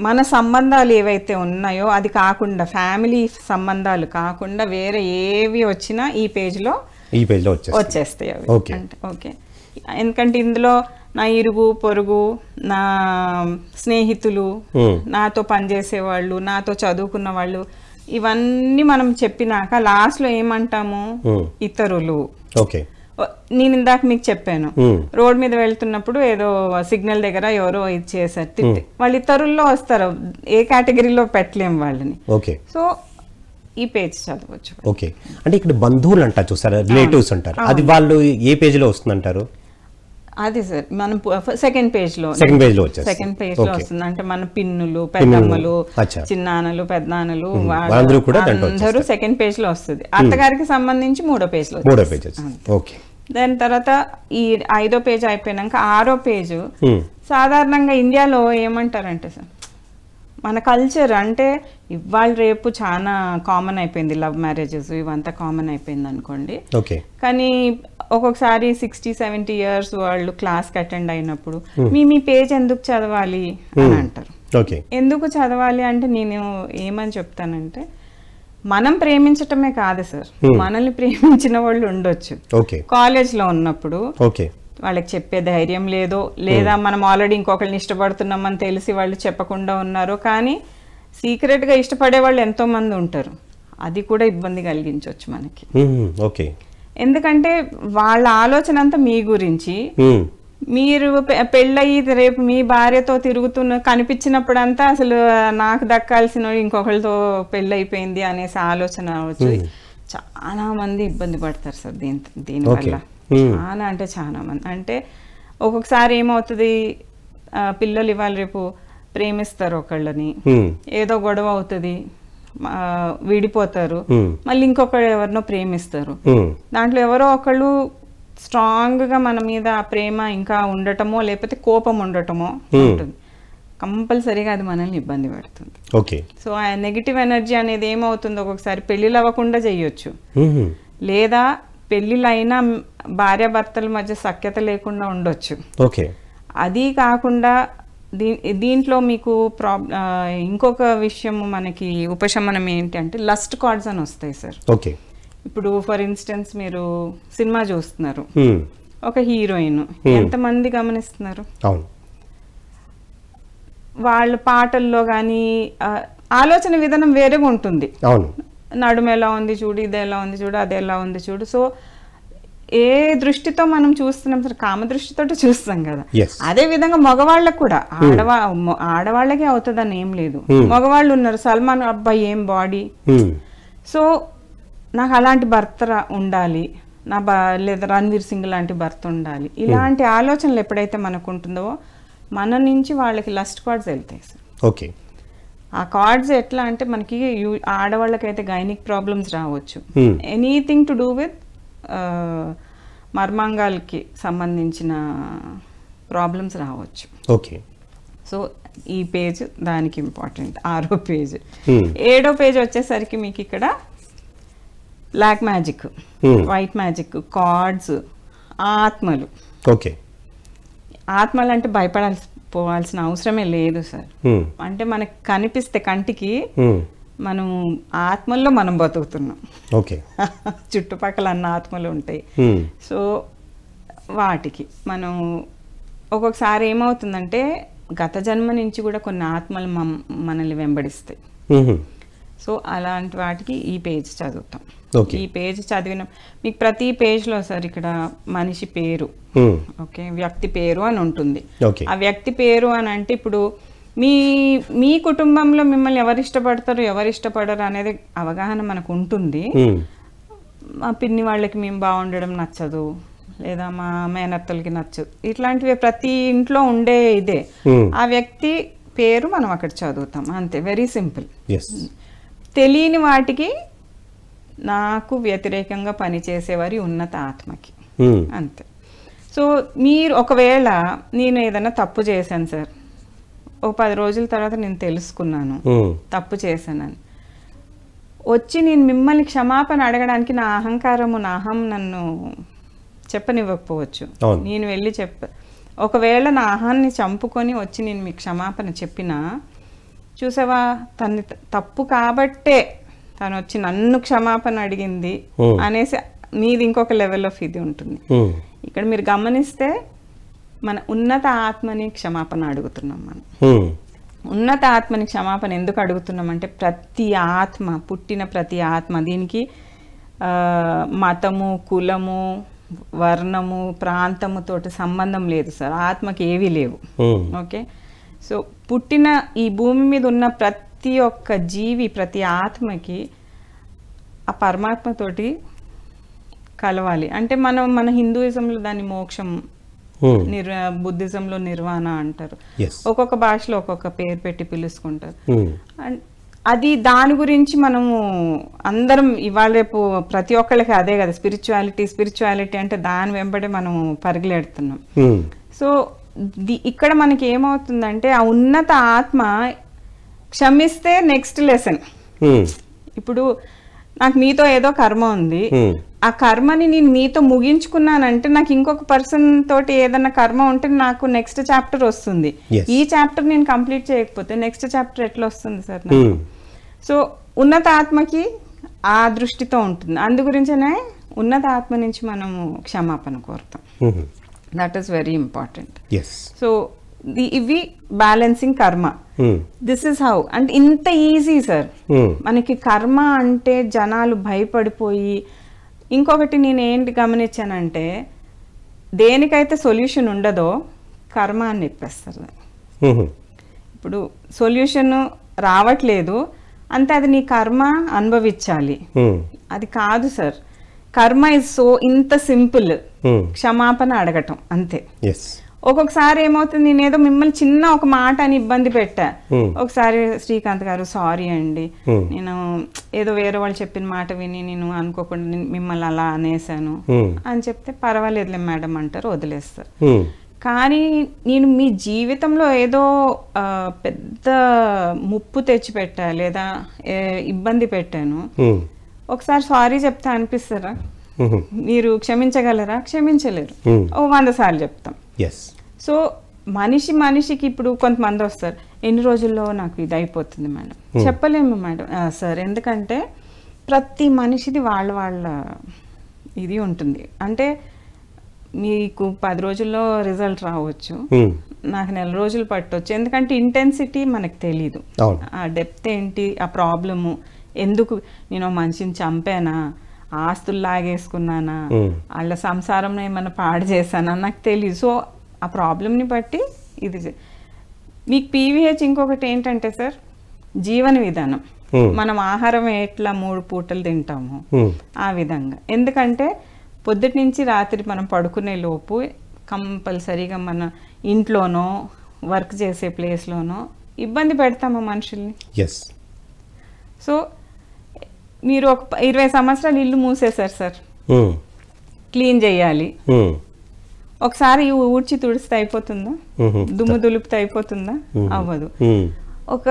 మన సంబంధాలు ఏవైతే ఉన్నాయో అది కాకుండా, ఫ్యామిలీ సంబంధాలు కాకుండా వేరే ఏవి వచ్చినా ఈ పేజ్లో వచ్చేస్తాయి అవి. ఓకే, ఎందుకంటే ఇందులో నా ఇరుగు పొరుగు, నా స్నేహితులు, నాతో పనిచేసేవాళ్ళు, నాతో చదువుకున్న వాళ్ళు, ఇవన్నీ మనం చెప్పినాక లాస్ట్ లో ఏమంటాము, ఇతరులు. ఓకే. నేను ఇందాక మీకు చెప్పాను, రోడ్ మీద వెళ్తున్నప్పుడు ఏదో సిగ్నల్ దగ్గర ఎవరో ఇది చేశారు, వాళ్ళు ఇతరుల్లో వస్తారు, ఏ కేటగిరీలో పెట్టలేము వాళ్ళని. ఓకే. సో ఈ పేజ్ చదవచ్చు. ఓకే, అంటే ఇక్కడ బంధువులు అంటారు చూసారా, రిలేటివ్స్ అంటారు, అది వాళ్ళు ఏ పేజ్ లో వస్తుందంటారు? అది సార్ మనం సెకండ్ పేజ్ లో వస్తుంది. అంటే మన పిన్నులు, పెద్దమ్మలు, చిన్నాన్నలు, పెద్దనాన్నలు అందరూ సెకండ్ పేజ్ లో వస్తుంది. అత్తగారికి సంబంధించి 3వ పేజ్ లో. దాని తర్వాత ఈ 5వ పేజ్ అయిపోయినాక 6వ పేజ్ సాధారణంగా ఇండియాలో ఏమంటారంటే సార్, మన కల్చర్ అంటే ఇవాళ రేపు చాలా కామన్ అయిపోయింది, లవ్ మ్యారేజెస్ ఇవంతా కామన్ అయిపోయింది అనుకోండి. కానీ ఒక్కొక్కసారి 60-70 ఇయర్స్ వాళ్ళు క్లాస్కి అటెండ్ అయినప్పుడు మీ పేజ్ ఎందుకు చదవాలి అని అంటారు. ఎందుకు చదవాలి అంటే నేను ఏమని చెప్తానంటే, మనం ప్రేమించటమే కాదు సార్, మనల్ని ప్రేమించిన వాళ్ళు ఉండొచ్చు. కాలేజ్లో ఉన్నప్పుడు వాళ్ళకి చెప్పే ధైర్యం లేదో, లేదా మనం ఆల్రెడీ ఇంకొకరిని ఇష్టపడుతున్నామని తెలిసి వాళ్ళు చెప్పకుండా ఉన్నారు, కానీ సీక్రెట్గా ఇష్టపడే వాళ్ళు ఎంతో మంది ఉంటారు. అది కూడా ఇబ్బంది కలిగించవచ్చు మనకి. ఎందుకంటే వాళ్ళ ఆలోచన అంతా మీ గురించి, మీరు పెళ్ళయి రేపు మీ భార్యతో కనిపించినప్పుడంతా అసలు నాకు దక్కాల్సిన ఇంకొకరితో పెళ్ళైపోయింది అనేసి ఆలోచన అవచ్చు. చాలా మంది ఇబ్బంది పడతారు సార్ దీనివల్ల, చాలా అంటే చాలా మంది. అంటే ఒక్కొక్కసారి ఏమవుతుంది, పిల్లలు ఇవాళ రేపు ప్రేమిస్తారు ఒకళ్ళని, ఏదో గొడవ అవుతుంది, విడిపోతారు, మళ్ళీ ఇంకొకరు ఎవరినో ప్రేమిస్తారు, దాంట్లో ఎవరో ఒకళ్ళు స్ట్రాంగ్ గా మన మీద ప్రేమ ఇంకా ఉండటమో లేకపోతే కోపం ఉండటమో ఉంటుంది, కంపల్సరీగా అది మనల్ని ఇబ్బంది పెడుతుంది. సో ఆ నెగిటివ్ ఎనర్జీ అనేది ఏమవుతుందో ఒక్కొక్కసారి పెళ్లిళ్ళు అవ్వకుండా చేయొచ్చు, లేదా పెళ్లిళ్ళైనా భార్యాభర్తల మధ్య సఖ్యత లేకుండా ఉండొచ్చు. అది కాకుండా దీంట్లో మీకు ఇంకొక విషయం మనకి ఉపశమనం ఏంటి అంటే లస్ట్ కార్డ్స్ అని వస్తాయి సార్. ఇప్పుడు ఫర్ ఇన్స్టెన్స్ మీరు సినిమా చూస్తున్నారు, ఒక హీరోయిన్, ఎంతమంది గమనిస్తున్నారు, వాళ్ళ పాటల్లో కానీ ఆలోచన విధానం వేరేగా ఉంటుంది. నడుము ఎలా ఉంది చూడు, ఇది ఎలా ఉంది చూడు, అది ఎలా ఉంది చూడు. సో ఏ దృష్టితో మనం చూస్తున్నాం సార్, కామ దృష్టితో చూస్తాం కదా. అదే విధంగా మగవాళ్ళకు కూడా, ఆడవాళ్ళకే అవుతుందని ఏం లేదు, మగవాళ్ళు ఉన్నారు, సల్మాన్ అబ్బాయి ఏం బాడీ, సో నాకు అలాంటి భర్త ఉండాలి, లేదా రణ్వీర్ సింగ్ లాంటి భర్త ఉండాలి, ఇలాంటి ఆలోచనలు ఎప్పుడైతే మనకు ఉంటుందో మన నుంచి వాళ్ళకి లస్ట్ కార్డ్స్ వెళ్తాయి సార్. ఆ కార్డ్స్ ఎట్లా అంటే మనకి ఆడవాళ్ళకైతే గైనిక్ ప్రాబ్లమ్స్ రావచ్చు, ఎనీథింగ్ టు డూ విత్ మర్మాంగాలకి సంబంధించిన ప్రాబ్లమ్స్ రావచ్చు. సో ఈ పేజ్ దానికి ఇంపార్టెంట్. 6వ పేజ్. 7వ పేజ్ వచ్చేసరికి మీకు ఇక్కడ black magic, white magic, cards, ఆత్మలు. ఓకే. ఆత్మలు అంటే పోవాల్సిన అవసరమే లేదు సార్. అంటే మనకు కనిపిస్తే కంటికి మనం ఆత్మల్లో మనం బతుకుతున్నాం. ఓకే. చుట్టుపక్కల అన్న ఆత్మలు ఉంటాయి. సో వాటికి మనం ఒక్కొక్కసారి ఏమవుతుందంటే గత జన్మ నుంచి కూడా కొన్ని ఆత్మలు మనల్ని వెంబడిస్తాయి. సో అలాంటి వాటికి ఈ పేజ్ చదువుతాం. ఈ పేజ్ చదివిన మీకు ప్రతి పేజ్లో సార్ ఇక్కడ మనిషి పేరు, ఓకే, వ్యక్తి పేరు అని ఉంటుంది. ఆ వ్యక్తి పేరు అని అంటే ఇప్పుడు మీ కుటుంబంలో మిమ్మల్ని ఎవరు ఇష్టపడతారు ఎవరు ఇష్టపడరు అనేది అవగాహన మనకు ఉంటుంది. మా పిన్ని వాళ్ళకి మేము బాగుండడం నచ్చదు, లేదా మా మేనత్తలకి నచ్చదు, ఇట్లాంటివి ప్రతి ఇంట్లో ఉండే ఇదే. ఆ వ్యక్తి పేరు మనం అక్కడ చదువుతాం అంతే, వెరీ సింపుల్. తెలియని వాటికి నాకు వ్యతిరేకంగా పనిచేసేవారి ఉన్నత ఆత్మకి అంతే. సో మీరు ఒకవేళ నేను ఏదైనా తప్పు చేశాను సార్, ఒక 10 రోజుల తర్వాత నేను తెలుసుకున్నాను తప్పు చేశానని, వచ్చి నేను మిమ్మల్ని క్షమాపణ అడగడానికి నా అహంకారము నా అహం నన్ను చెప్పనివ్వకపోవచ్చు. నేను వెళ్ళి ఒకవేళ నా అహాన్ని చంపుకొని వచ్చి నేను మీకు క్షమాపణ చెప్పినా, చూసావా తను తప్పు కాబట్టే తను వచ్చి నన్ను క్షమాపణ అడిగింది అనేసి మీది ఇంకొక లెవెల్ ఆఫ్ ఇది ఉంటుంది. ఇక్కడ మీరు గమనిస్తే మన ఉన్నత ఆత్మని క్షమాపణ అడుగుతున్నాం. మనం ఉన్నత ఆత్మని క్షమాపణ ఎందుకు అడుగుతున్నాం అంటే ప్రతి ఆత్మ, పుట్టిన ప్రతి ఆత్మ, దీనికి మతము, కులము, వర్ణము, ప్రాంతముతోటి సంబంధం లేదు సార్. ఆత్మకి ఏవీ లేవు. ఓకే. సో పుట్టిన ఈ భూమి మీద ఉన్న ప్రతి ఒక్క జీవి, ప్రతి ఆత్మకి ఆ పరమాత్మతోటి కలవాలి. అంటే మన హిందూయిజంలో దాన్ని మోక్షం, బుద్ధిజంలో నిర్వాణ అంటారు. ఒక్కొక్క భాషలో ఒక్కొక్క పేరు పెట్టి పిలుచుకుంటారు. అది దాని గురించి మనము అందరం ఇవాళ రేపు ప్రతి ఒక్కళ్ళకి అదే కదా స్పిరిచువాలిటీ అంటే దాని వెంబడే మనము పరిగెడుతున్నాం. సో ఇక్కడ మనకి ఏమవుతుందంటే ఆ ఉన్నత ఆత్మ క్షమిస్తే నెక్స్ట్ లెసన్. ఇప్పుడు నాకు మీతో ఏదో కర్మ ఉంది, ఆ కర్మని నేను మీతో ముగించుకున్నానంటే నాకు ఇంకొక పర్సన్ తోటి ఏదైనా కర్మ ఉంటే నాకు నెక్స్ట్ చాప్టర్ వస్తుంది. ఈ చాప్టర్ నేను కంప్లీట్ చేయకపోతే నెక్స్ట్ చాప్టర్ ఎట్లా వస్తుంది సార్ నాకు? సో ఉన్నత ఆత్మకి ఆ దృష్టితో ఉంటుంది. అందు గురించనే ఉన్నత ఆత్మ నుంచి మనము క్షమాపణ కోరుతాం. That is very important. So ఇవి balancing karma. This is how. అంటే ఇంత ఈజీ సార్. మనకి కర్మ అంటే జనాలు భయపడిపోయి, ఇంకొకటి నేను ఏంటి గమనించానంటే దేనికైతే సొల్యూషన్ ఉండదో కర్మ అని చెప్పేస్తారు. ఇప్పుడు సొల్యూషన్ రావట్లేదు అంటే అది నీ కర్మ అనుభవించాలి. అది కాదు సార్. కర్మ ఇస్ సో ఇంత సింపుల్. క్షమాపణ అడగటం అంతే. ఒక్కొక్కసారి ఏమవుతుంది, నేనేదో మిమ్మల్ని చిన్న ఒక మాట అని ఇబ్బంది పెట్టా. ఒకసారి శ్రీకాంత్ గారు సారీ అండి, నేను ఏదో వేరే వాళ్ళు చెప్పిన మాట విని నేను అనుకోకుండా మిమ్మల్ని అలా అనేసాను అని చెప్తే పర్వాలేదులే మేడం అంటారు, వదిలేస్తారు. కానీ నేను మీ జీవితంలో ఏదో పెద్ద ముప్పు తెచ్చిపెట్టా లేదా ఇబ్బంది పెట్టాను, ఒకసారి సారీ చెప్తా అనిపిస్తారా? మీరు క్షమించగలరా? క్షమించలేరు. 100 సార్లు చెప్తాం. సో మనిషికి ఇప్పుడు కొంతమంది వస్తారు, ఎన్ని రోజుల్లో నాకు ఇది అయిపోతుంది మేడం. చెప్పలేము మేడం సార్, ఎందుకంటే ప్రతి మనిషిది వాళ్ళ ఇది ఉంటుంది. అంటే మీకు 10 రోజుల్లో రిజల్ట్ రావచ్చు, నాకు 1 నెల రోజులు పట్టవచ్చు. ఎందుకంటే ఇంటెన్సిటీ మనకు తెలీదు, ఆ డెప్త్ ఏంటి, ఆ ప్రాబ్లము ఎందుకు, నేను మనిషిని చంపానా, ఆస్తులు లాగేసుకున్నానా, వాళ్ళ సంసారంలో ఏమైనా పాడు చేశానా నాకు తెలియదు. సో ఆ ప్రాబ్లంని బట్టి ఇది. మీకు పీవీహెచ్ ఇంకొకటి ఏంటంటే సార్ జీవన విధానం. మనం ఆహారం ఎట్లా 3 పూటలు తింటాము ఆ విధంగా. ఎందుకంటే పొద్దుటి నుంచి రాత్రి మనం పడుకునే లోపు కంపల్సరీగా మన ఇంట్లోనో వర్క్ చేసే ప్లేస్లోనో ఇబ్బంది పెడతాము మనుషుల్ని. సో మీరు ఒక 20 సంవత్సరాలు ఇల్లు మూసేశారు సార్, క్లీన్ చేయాలి. ఒకసారి ఊడ్చి తుడిస్తే అయిపోతుందా? దుమ్ము దులుపుతే అయిపోతుందా? అవ్వదు. ఒక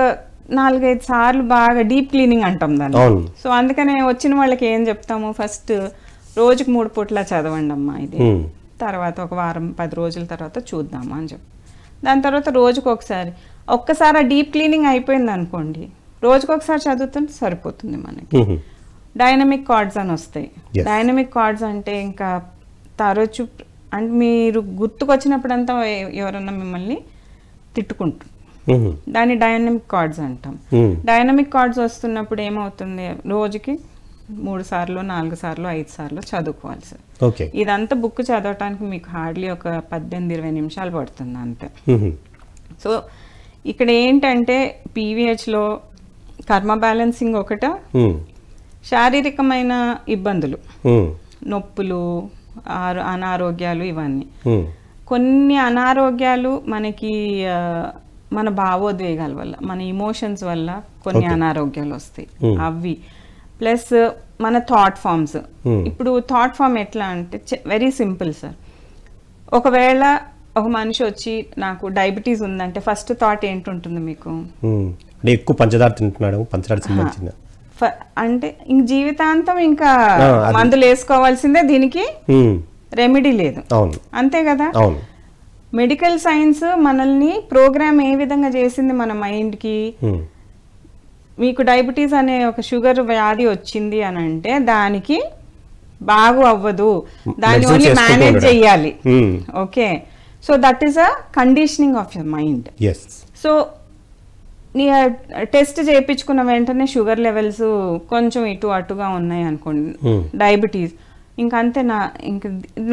4-5 సార్లు బాగా డీప్ క్లీనింగ్ అంటాం దాన్ని. సో అందుకనే వచ్చిన వాళ్ళకి ఏం చెప్తాము, ఫస్ట్ రోజుకి 3 పూట్ల చదవండి అమ్మా ఇది, తర్వాత ఒక వారం 10 రోజుల తర్వాత చూద్దాము అని చెప్పి, దాని తర్వాత రోజుకి ఒక్కసారి ఆ డీప్ క్లీనింగ్ అయిపోయింది అనుకోండి, రోజుకి ఒకసారి చదువుతుంటే సరిపోతుంది మనకి. డైనమిక్ కార్డ్స్ అని వస్తాయి. డైనమిక్ కార్డ్స్ అంటే ఇంకా తరచు అంటే మీరు గుర్తుకొచ్చినప్పుడంతా ఎవరన్నా మిమ్మల్ని తిట్టుకుంటారు, దాన్ని డైనమిక్ కార్డ్స్ అంటాం. డైనమిక్ కార్డ్స్ వస్తున్నప్పుడు ఏమవుతుంది, రోజుకి 3 సార్లు 4 సార్లు 5 సార్లు చదువుకోవాలి సార్. ఇదంతా బుక్ చదవటానికి మీకు హార్డ్లీ ఒక 18-20 నిమిషాలు పడుతుంది అంతే. సో ఇక్కడ ఏంటంటే పీవీహెచ్లో కర్మ బ్యాలెన్సింగ్ ఒకట, శారీరకమైన ఇబ్బందులు, నొప్పులు, అనారోగ్యాలు, ఇవన్నీ. కొన్ని అనారోగ్యాలు మనకి మన భావోద్వేగాల వల్ల, మన ఇమోషన్స్ వల్ల కొన్ని అనారోగ్యాలు వస్తాయి, అవి ప్లస్ మన థాట్ ఫామ్స్. ఇప్పుడు థాట్ ఫామ్ ఎట్లా అంటే వెరీ సింపుల్ సార్. ఒకవేళ ఒక మనిషి వచ్చి నాకు డయాబెటీస్ ఉందంటే ఫస్ట్ థాట్ ఏంటుంటుంది మీకు, ఎక్కువ పంచదార తింటున్నాడు, పంచదార సంబంధించిన అంటే ఇంక జీవితాంతం ఇంకా మందులు వేసుకోవాల్సిందే, దీనికి రెమెడీ లేదు, అంతే కదా. మెడికల్ సైన్స్ మనల్ని ప్రోగ్రామ్ ఏ విధంగా చేసింది మన మైండ్కి, మీకు డయాబెటీస్ అనే ఒక షుగర్ వ్యాధి వచ్చింది అని అంటే దానికి బాగు అవ్వదు, దాన్ని ఓన్లీ మేనేజ్ చెయ్యాలి. Okay, so that is a conditioning of your mind. So నీ టెస్ట్ చేయించుకున్న వెంటనే షుగర్ లెవెల్స్ కొంచెం ఇటు అటుగా ఉన్నాయి అనుకోండి, డయాబెటీస్, ఇంకంతే, ఇంక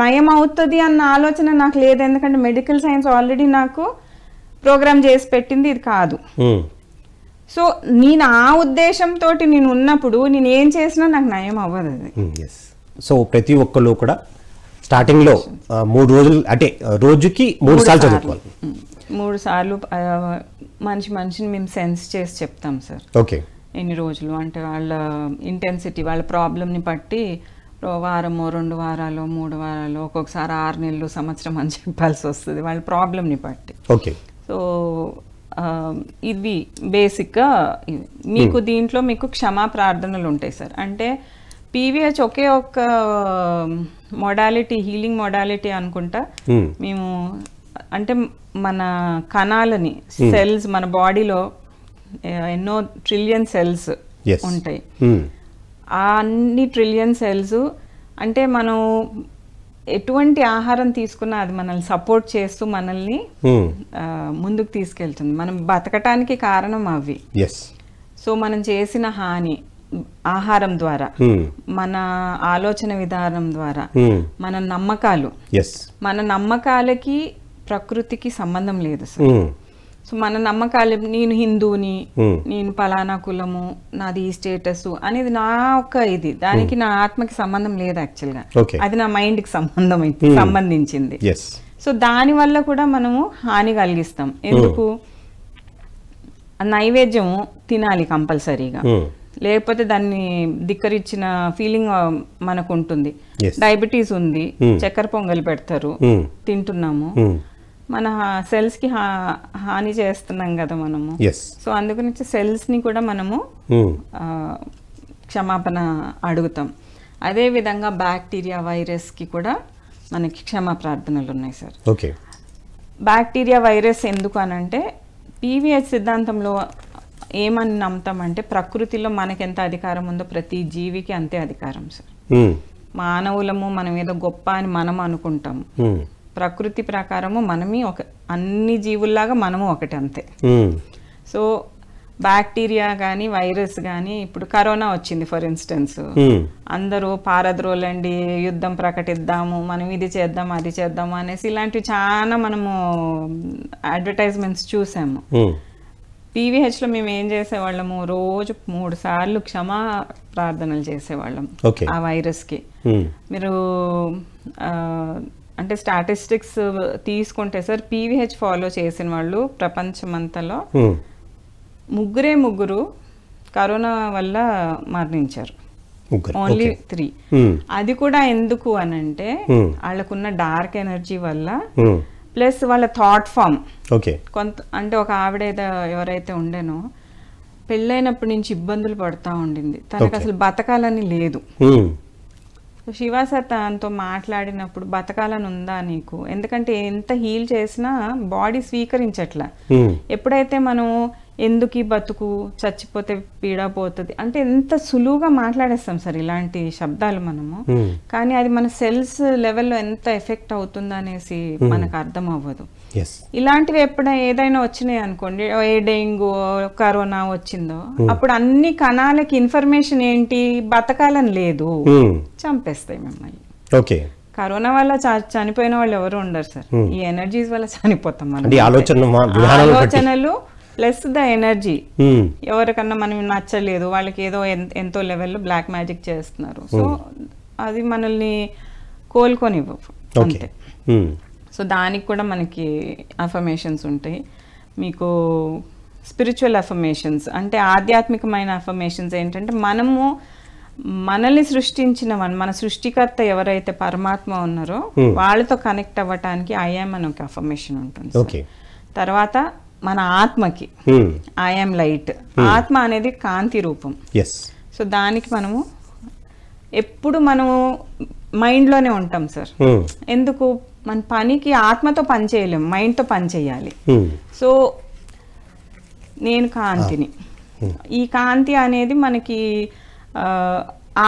నయం అవుతుంది అన్న ఆలోచన నాకు లేదు, ఎందుకంటే మెడికల్ సైన్స్ ఆల్రెడీ నాకు ప్రోగ్రామ్ చేసి పెట్టింది ఇది కాదు. సో నేను ఆ ఉద్దేశంతో నేను ఉన్నప్పుడు నేను ఏం చేసినా నాకు నయం అవ్వదు అది. సో ప్రతి ఒక్కళ్ళు కూడా స్టార్టింగ్ లో 3 రోజులు అంటే రోజుకి 3 సార్లు చదువుకోవాలి. 3 సార్లు మనిషిని మేము సెన్స్ చేసి చెప్తాం సార్. ఓకే, ఎన్ని రోజులు అంటే వాళ్ళ ఇంటెన్సిటీ, వాళ్ళ ప్రాబ్లమ్ని బట్టి వారమో 2 వారాలు 3 వారాలు, ఒక్కొక్కసారి 6 నెలలు, సంవత్సరం అని చెప్పాల్సి వస్తుంది వాళ్ళ ప్రాబ్లమ్ని బట్టి. ఓకే, సో ఇవి బేసిక్గా మీకు దీంట్లో మీకు క్షమా ప్రార్థనలు ఉంటాయి సార్. అంటే పీవీహెచ్ ఒకే ఒక్క మొడాలిటీ, హీలింగ్ మొడాలిటీ అనుకుంటా. మేము అంటే మన కణాలని, సెల్స్, మన బాడీలో ఎన్నో ట్రిలియన్ సెల్స్ ఉంటాయి. ఆ అన్ని ట్రిలియన్ సెల్స్ అంటే మనం ఎటువంటి ఆహారం తీసుకున్నా అది మనల్ని సపోర్ట్ చేస్తూ మనల్ని ముందుకు తీసుకెళ్తుంది. మనం బతకటానికి కారణం అవి. సో మనం చేసిన హాని ఆహారం ద్వారా, మన ఆలోచన విధానం ద్వారా, మన నమ్మకాలు, మన నమ్మకాలకి ప్రకృతికి సంబంధం లేదు సార్. సో మన నమ్మకాలు, నేను హిందూని, నేను పలానా కులము, నాది ఈ స్టేటస్ అనేది నా ఒక్క ఇది, దానికి నా ఆత్మకి సంబంధం లేదు యాక్చువల్గా, అది నా మైండ్కి సంబంధించింది. సో దాని వల్ల కూడా మనము హాని కలిగిస్తాం. ఎందుకు, నైవేద్యం తినాలి కంపల్సరీగా, లేకపోతే దాన్ని ధిక్కరించిన ఫీలింగ్ మనకు ఉంటుంది. డయాబెటీస్ ఉంది, చక్కెర పొంగలి పెడతారు, తింటున్నాము, మన సెల్స్ కి హాని చేస్తున్నాం కదా మనము. సో అందుగురించి సెల్స్ ని కూడా మనము క్షమాపణ అడుగుతాం. అదే విధంగా బ్యాక్టీరియా, వైరస్ కి కూడా మనకి క్షమా ప్రార్థనలు ఉన్నాయి సార్. బ్యాక్టీరియా, వైరస్ ఎందుకు అనంటే పీవీహెచ్ సిద్ధాంతంలో ఏమని నమ్ముతామంటే ప్రకృతిలో మనకి ఎంత అధికారం ఉందో ప్రతి జీవికి అంతే అధికారం సార్. మానవులము మనం ఏదో గొప్ప అని మనం అనుకుంటాము, ప్రకృతి ప్రకారము మనమే అన్ని జీవుల్లాగా మనము ఒకటి అంతే. సో బ్యాక్టీరియా కానీ వైరస్ కానీ, ఇప్పుడు కరోనా వచ్చింది ఫర్ ఇన్స్టెన్స్, అందరూ పారద్రోలండి, యుద్ధం ప్రకటిద్దాము, మనం ఇది చేద్దాం అది చేద్దాము అనేసి ఇలాంటివి చాలా మనము అడ్వర్టైజ్మెంట్స్ చూసాము. పీవీహెచ్లో మేము ఏం చేసేవాళ్ళము, రోజు 3 సార్లు క్షమా ప్రార్థనలు చేసేవాళ్ళం ఆ వైరస్కి. మీరు అంటే స్టాటిస్టిక్స్ తీసుకుంటే సార్, పీవీహెచ్ ఫాలో చేసిన వాళ్ళు ప్రపంచమంతలో 3 కరోనా వల్ల మరణించారు, ఓన్లీ 3. అది కూడా ఎందుకు అనంటే వాళ్ళకున్న డార్క్ ఎనర్జీ వల్ల, ప్లస్ వాళ్ళ థాట్ ఫామ్. కొంత అంటే ఒక ఆవిడ ఎవరైతే ఉండేనో పెళ్ళైనప్పటి నుంచి ఇబ్బందులు పడుతూ ఉండింది. తనకు అసలు బతకాలని లేదు. శివ సార్ తనతో మాట్లాడినప్పుడు బతకాలని ఉందా నీకు, ఎందుకంటే ఎంత హీల్ చేసినా బాడీ స్వీకరించట్లా. ఎప్పుడైతే మనం ఎందుకు ఈ బతుకు, చచ్చిపోతే పీడ పోతుంది అంటే ఎంత సులువుగా మాట్లాడేస్తాం సార్ ఇలాంటి శబ్దాలు మనము. కానీ అది మన సెల్స్ లెవెల్లో ఎంత ఎఫెక్ట్ అవుతుందో అనేసి మనకు అర్థం అవ్వదు. ఇలాంటివి ఎప్పుడైనా ఏదైనా వచ్చినాయి అనుకోండి, ఏ డెంగ్యూ కరోనా వచ్చిందో అప్పుడు అన్ని కణాలకి ఇన్ఫర్మేషన్ ఏంటి, బతకాలని లేదు, చంపేస్తాయి మిమ్మల్ని. కరోనా వల్ల చనిపోయిన వాళ్ళు ఎవరు ఉండరు సార్, ఈ ఎనర్జీస్ వల్ల చనిపోతాం మనం. ఆలోచనలు ప్లస్ ద ఎనర్జీ. ఎవరికన్నా మనం నచ్చలేదు, వాళ్ళకి ఏదో ఎంతో లెవెల్లో బ్లాక్ మ్యాజిక్ చేస్తున్నారు. సో అది మనల్ని కోలుకొనివ్వవు అంతే. సో దానికి కూడా మనకి అఫర్మేషన్స్ ఉంటాయి. మీకు స్పిరిచువల్ అఫర్మేషన్స్ అంటే ఆధ్యాత్మికమైన అఫర్మేషన్స్ ఏంటంటే, మనము మనల్ని సృష్టించిన మన సృష్టికర్త ఎవరైతే పరమాత్మ ఉన్నారో వాళ్ళతో కనెక్ట్ అవ్వటానికి ఐఎమ్ అని ఒక అఫర్మేషన్ ఉంటుంది. తర్వాత మన ఆత్మకి ఐఎమ్ లైట్. ఆత్మ అనేది కాంతి రూపం. సో దానికి మనము ఎప్పుడు మనము మైండ్లోనే ఉంటాం సార్. ఎందుకు, మన పనికి ఆత్మతో పని చేయలేం, మైండ్తో పని చేయాలి. సో నేను కాంతిని, ఈ కాంతి అనేది మనకి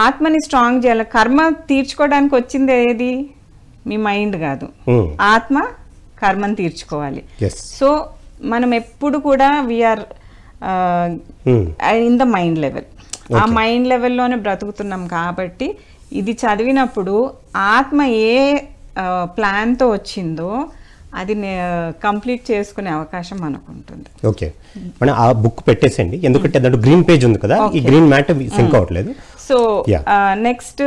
ఆత్మని స్ట్రాంగ్ చేయాలి. కర్మ తీర్చుకోవడానికి వచ్చింది ఏది, మీ మైండ్ కాదు, ఆత్మ కర్మను తీర్చుకోవాలి. సో మనం ఎప్పుడు కూడా we are in the mind level, ఆ మైండ్ లెవెల్లోనే బ్రతుకుతున్నాం. కాబట్టి ఇది చదివినప్పుడు ఆత్మ ఏ ప్లాన్తో వచ్చిందో అది కంప్లీట్ చేసుకునే అవకాశం మనకు ఉంటుంది. ఓకే, మనం ఆ బుక్ పెట్టేసండి, ఎందుకంటే దాంట్లో గ్రీన్ పేజ్ ఉంది కదా, ఈ గ్రీన్ మ్యాటర్ సింక్ అవ్వట్లేదు. సో నెక్స్ట్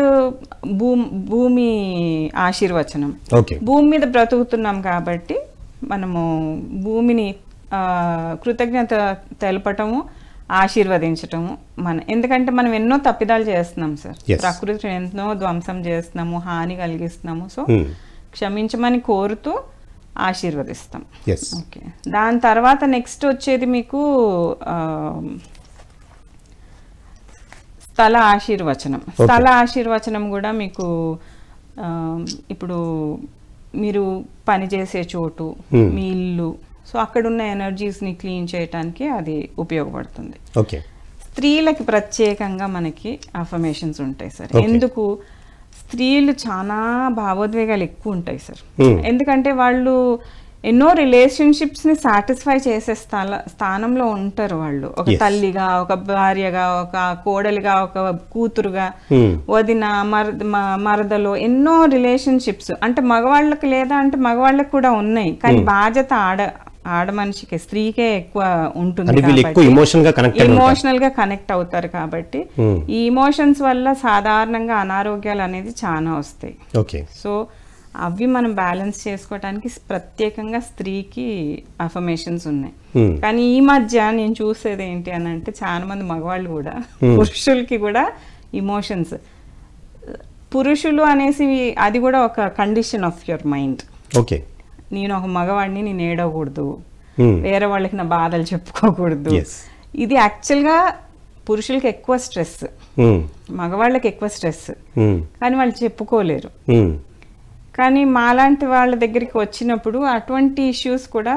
భూమి ఆశీర్వచనం. భూమి మీద బ్రతుకుతున్నాం కాబట్టి మనము భూమిని కృతజ్ఞత తెలపటము, ఆశీర్వదించటము. ఎందుకంటే మనం ఎన్నో తప్పిదాలు చేస్తున్నాం సార్, ప్రకృతిని ఎన్నో ధ్వంసం చేస్తున్నాము, హాని కలిగిస్తున్నాము. సో క్షమించమని కోరుతూ ఆశీర్వదిస్తాం. ఓకే, దాని తర్వాత నెక్స్ట్ వచ్చేది మీకు స్థల ఆశీర్వచనం. స్థల ఆశీర్వచనం కూడా మీకు ఇప్పుడు మీరు పనిచేసే చోటు, మీ ఇల్లు, సో అక్కడ ఉన్న ఎనర్జీస్ని క్లీన్ చేయడానికి అది ఉపయోగపడుతుంది. స్త్రీలకి ప్రత్యేకంగా మనకి అఫర్మేషన్స్ ఉంటాయి సార్. ఎందుకు, స్త్రీలు చాలా భావోద్వేగాలు ఎక్కువ ఉంటాయి సార్. ఎందుకంటే వాళ్ళు ఎన్నో రిలేషన్షిప్స్ని సాటిస్ఫై చేసే స్థానంలో ఉంటారు వాళ్ళు. ఒక తల్లిగా, ఒక భార్యగా, ఒక కోడలిగా, ఒక కూతురుగా, వదిన, మరదలో, ఎన్నో రిలేషన్షిప్స్. అంటే మగవాళ్ళకి లేదా అంటే మగవాళ్ళకి కూడా ఉన్నాయి, కానీ బాధ్యత ఆడ మనిషికి, స్త్రీకే ఎక్కువ ఉంటుంది. ఇమోషనల్ గా కనెక్ట్ అవుతారు కాబట్టి ఈ ఇమోషన్స్ వల్ల సాధారణంగా అనారోగ్యాలు అనేది చాలా వస్తాయి. సో అవి మనం బ్యాలెన్స్ చేసుకోవడానికి ప్రత్యేకంగా స్త్రీకి అఫర్మేషన్స్ ఉన్నాయి. కానీ ఈ మధ్య నేను చూసేది ఏంటి అని అంటే, చాలా మంది మగవాళ్ళు కూడా పురుషులకి కూడా ఇమోషన్స్, పురుషులు అనేసి అది కూడా ఒక కండిషన్ ఆఫ్ యువర్ మైండ్. నేను ఒక మగవాడిని, నేను ఏడవకూడదు, వేరే వాళ్ళకి నా బాధలు చెప్పుకోకూడదు. ఇది యాక్చువల్గా పురుషులకి ఎక్కువ స్ట్రెస్, మగవాళ్ళకి ఎక్కువ స్ట్రెస్, కానీ వాళ్ళు చెప్పుకోలేరు. కానీ మాలాంటి వాళ్ళ దగ్గరికి వచ్చినప్పుడు అటువంటి ఇష్యూస్ కూడా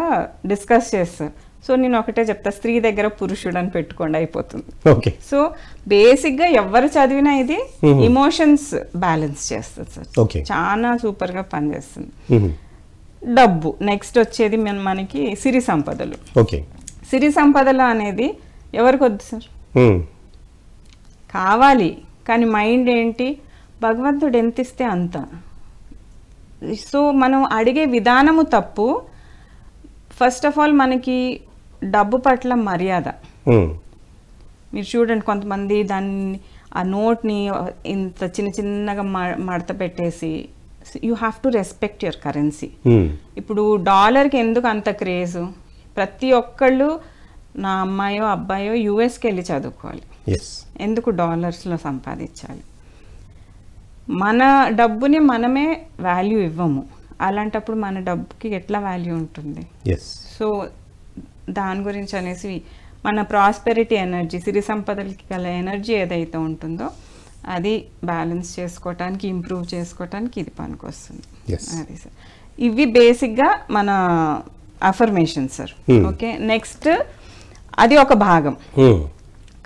డిస్కస్ చేస్తారు. సో నేను ఒకటే చెప్తా, స్త్రీ దగ్గర పురుషుడు అని పెట్టుకోండి, అయిపోతుంది. సో బేసిక్గా ఎవరు చదివినా ఇది ఇమోషన్స్ బ్యాలెన్స్ చేస్తుంది సార్, చాలా సూపర్గా పనిచేస్తుంది. డబ్బు నెక్స్ట్ వచ్చేది మనకి సిరి సంపదలు. సిరి సంపదలు అనేది ఎవరికి వద్దు సార్, కావాలి. కానీ మైండ్ ఏంటి, భగవంతుడు ఎంత ఇస్తే అంత. సో మనం అడిగే విధానము తప్పు. ఫస్ట్ ఆఫ్ ఆల్ మనకి డబ్బు పట్ల మర్యాద. మీరు చూడండి, కొంతమంది దాన్ని ఆ నోట్ని ఇంత చిన్నగా మడత పెట్టేసి, you have to respect your currency. ఇప్పుడు డాలర్కి ఎందుకు అంత క్రేజ్, ప్రతి ఒక్కళ్ళు నా అమ్మాయో అబ్బాయో యుఎస్కి వెళ్ళి చదువుకోవాలి, ఎందుకు డాలర్స్లో సంపాదించాలి. మన డబ్బుని మనమే వాల్యూ ఇవ్వము, అలాంటప్పుడు మన డబ్బుకి ఎట్లా వాల్యూ ఉంటుంది. సో దాని గురించి అనేసి మన ప్రాస్పెరిటీ ఎనర్జీ, సిరి సంపదలకి గల ఎనర్జీ ఏదైతే ఉంటుందో అది బ్యాలెన్స్ చేసుకోవటానికి, ఇంప్రూవ్ చేసుకోవటానికి ఇది పనికొస్తుంది. అది సార్, ఇవి బేసిక్గా మన అఫర్మేషన్ సార్. ఓకే, నెక్స్ట్ అది ఒక భాగం,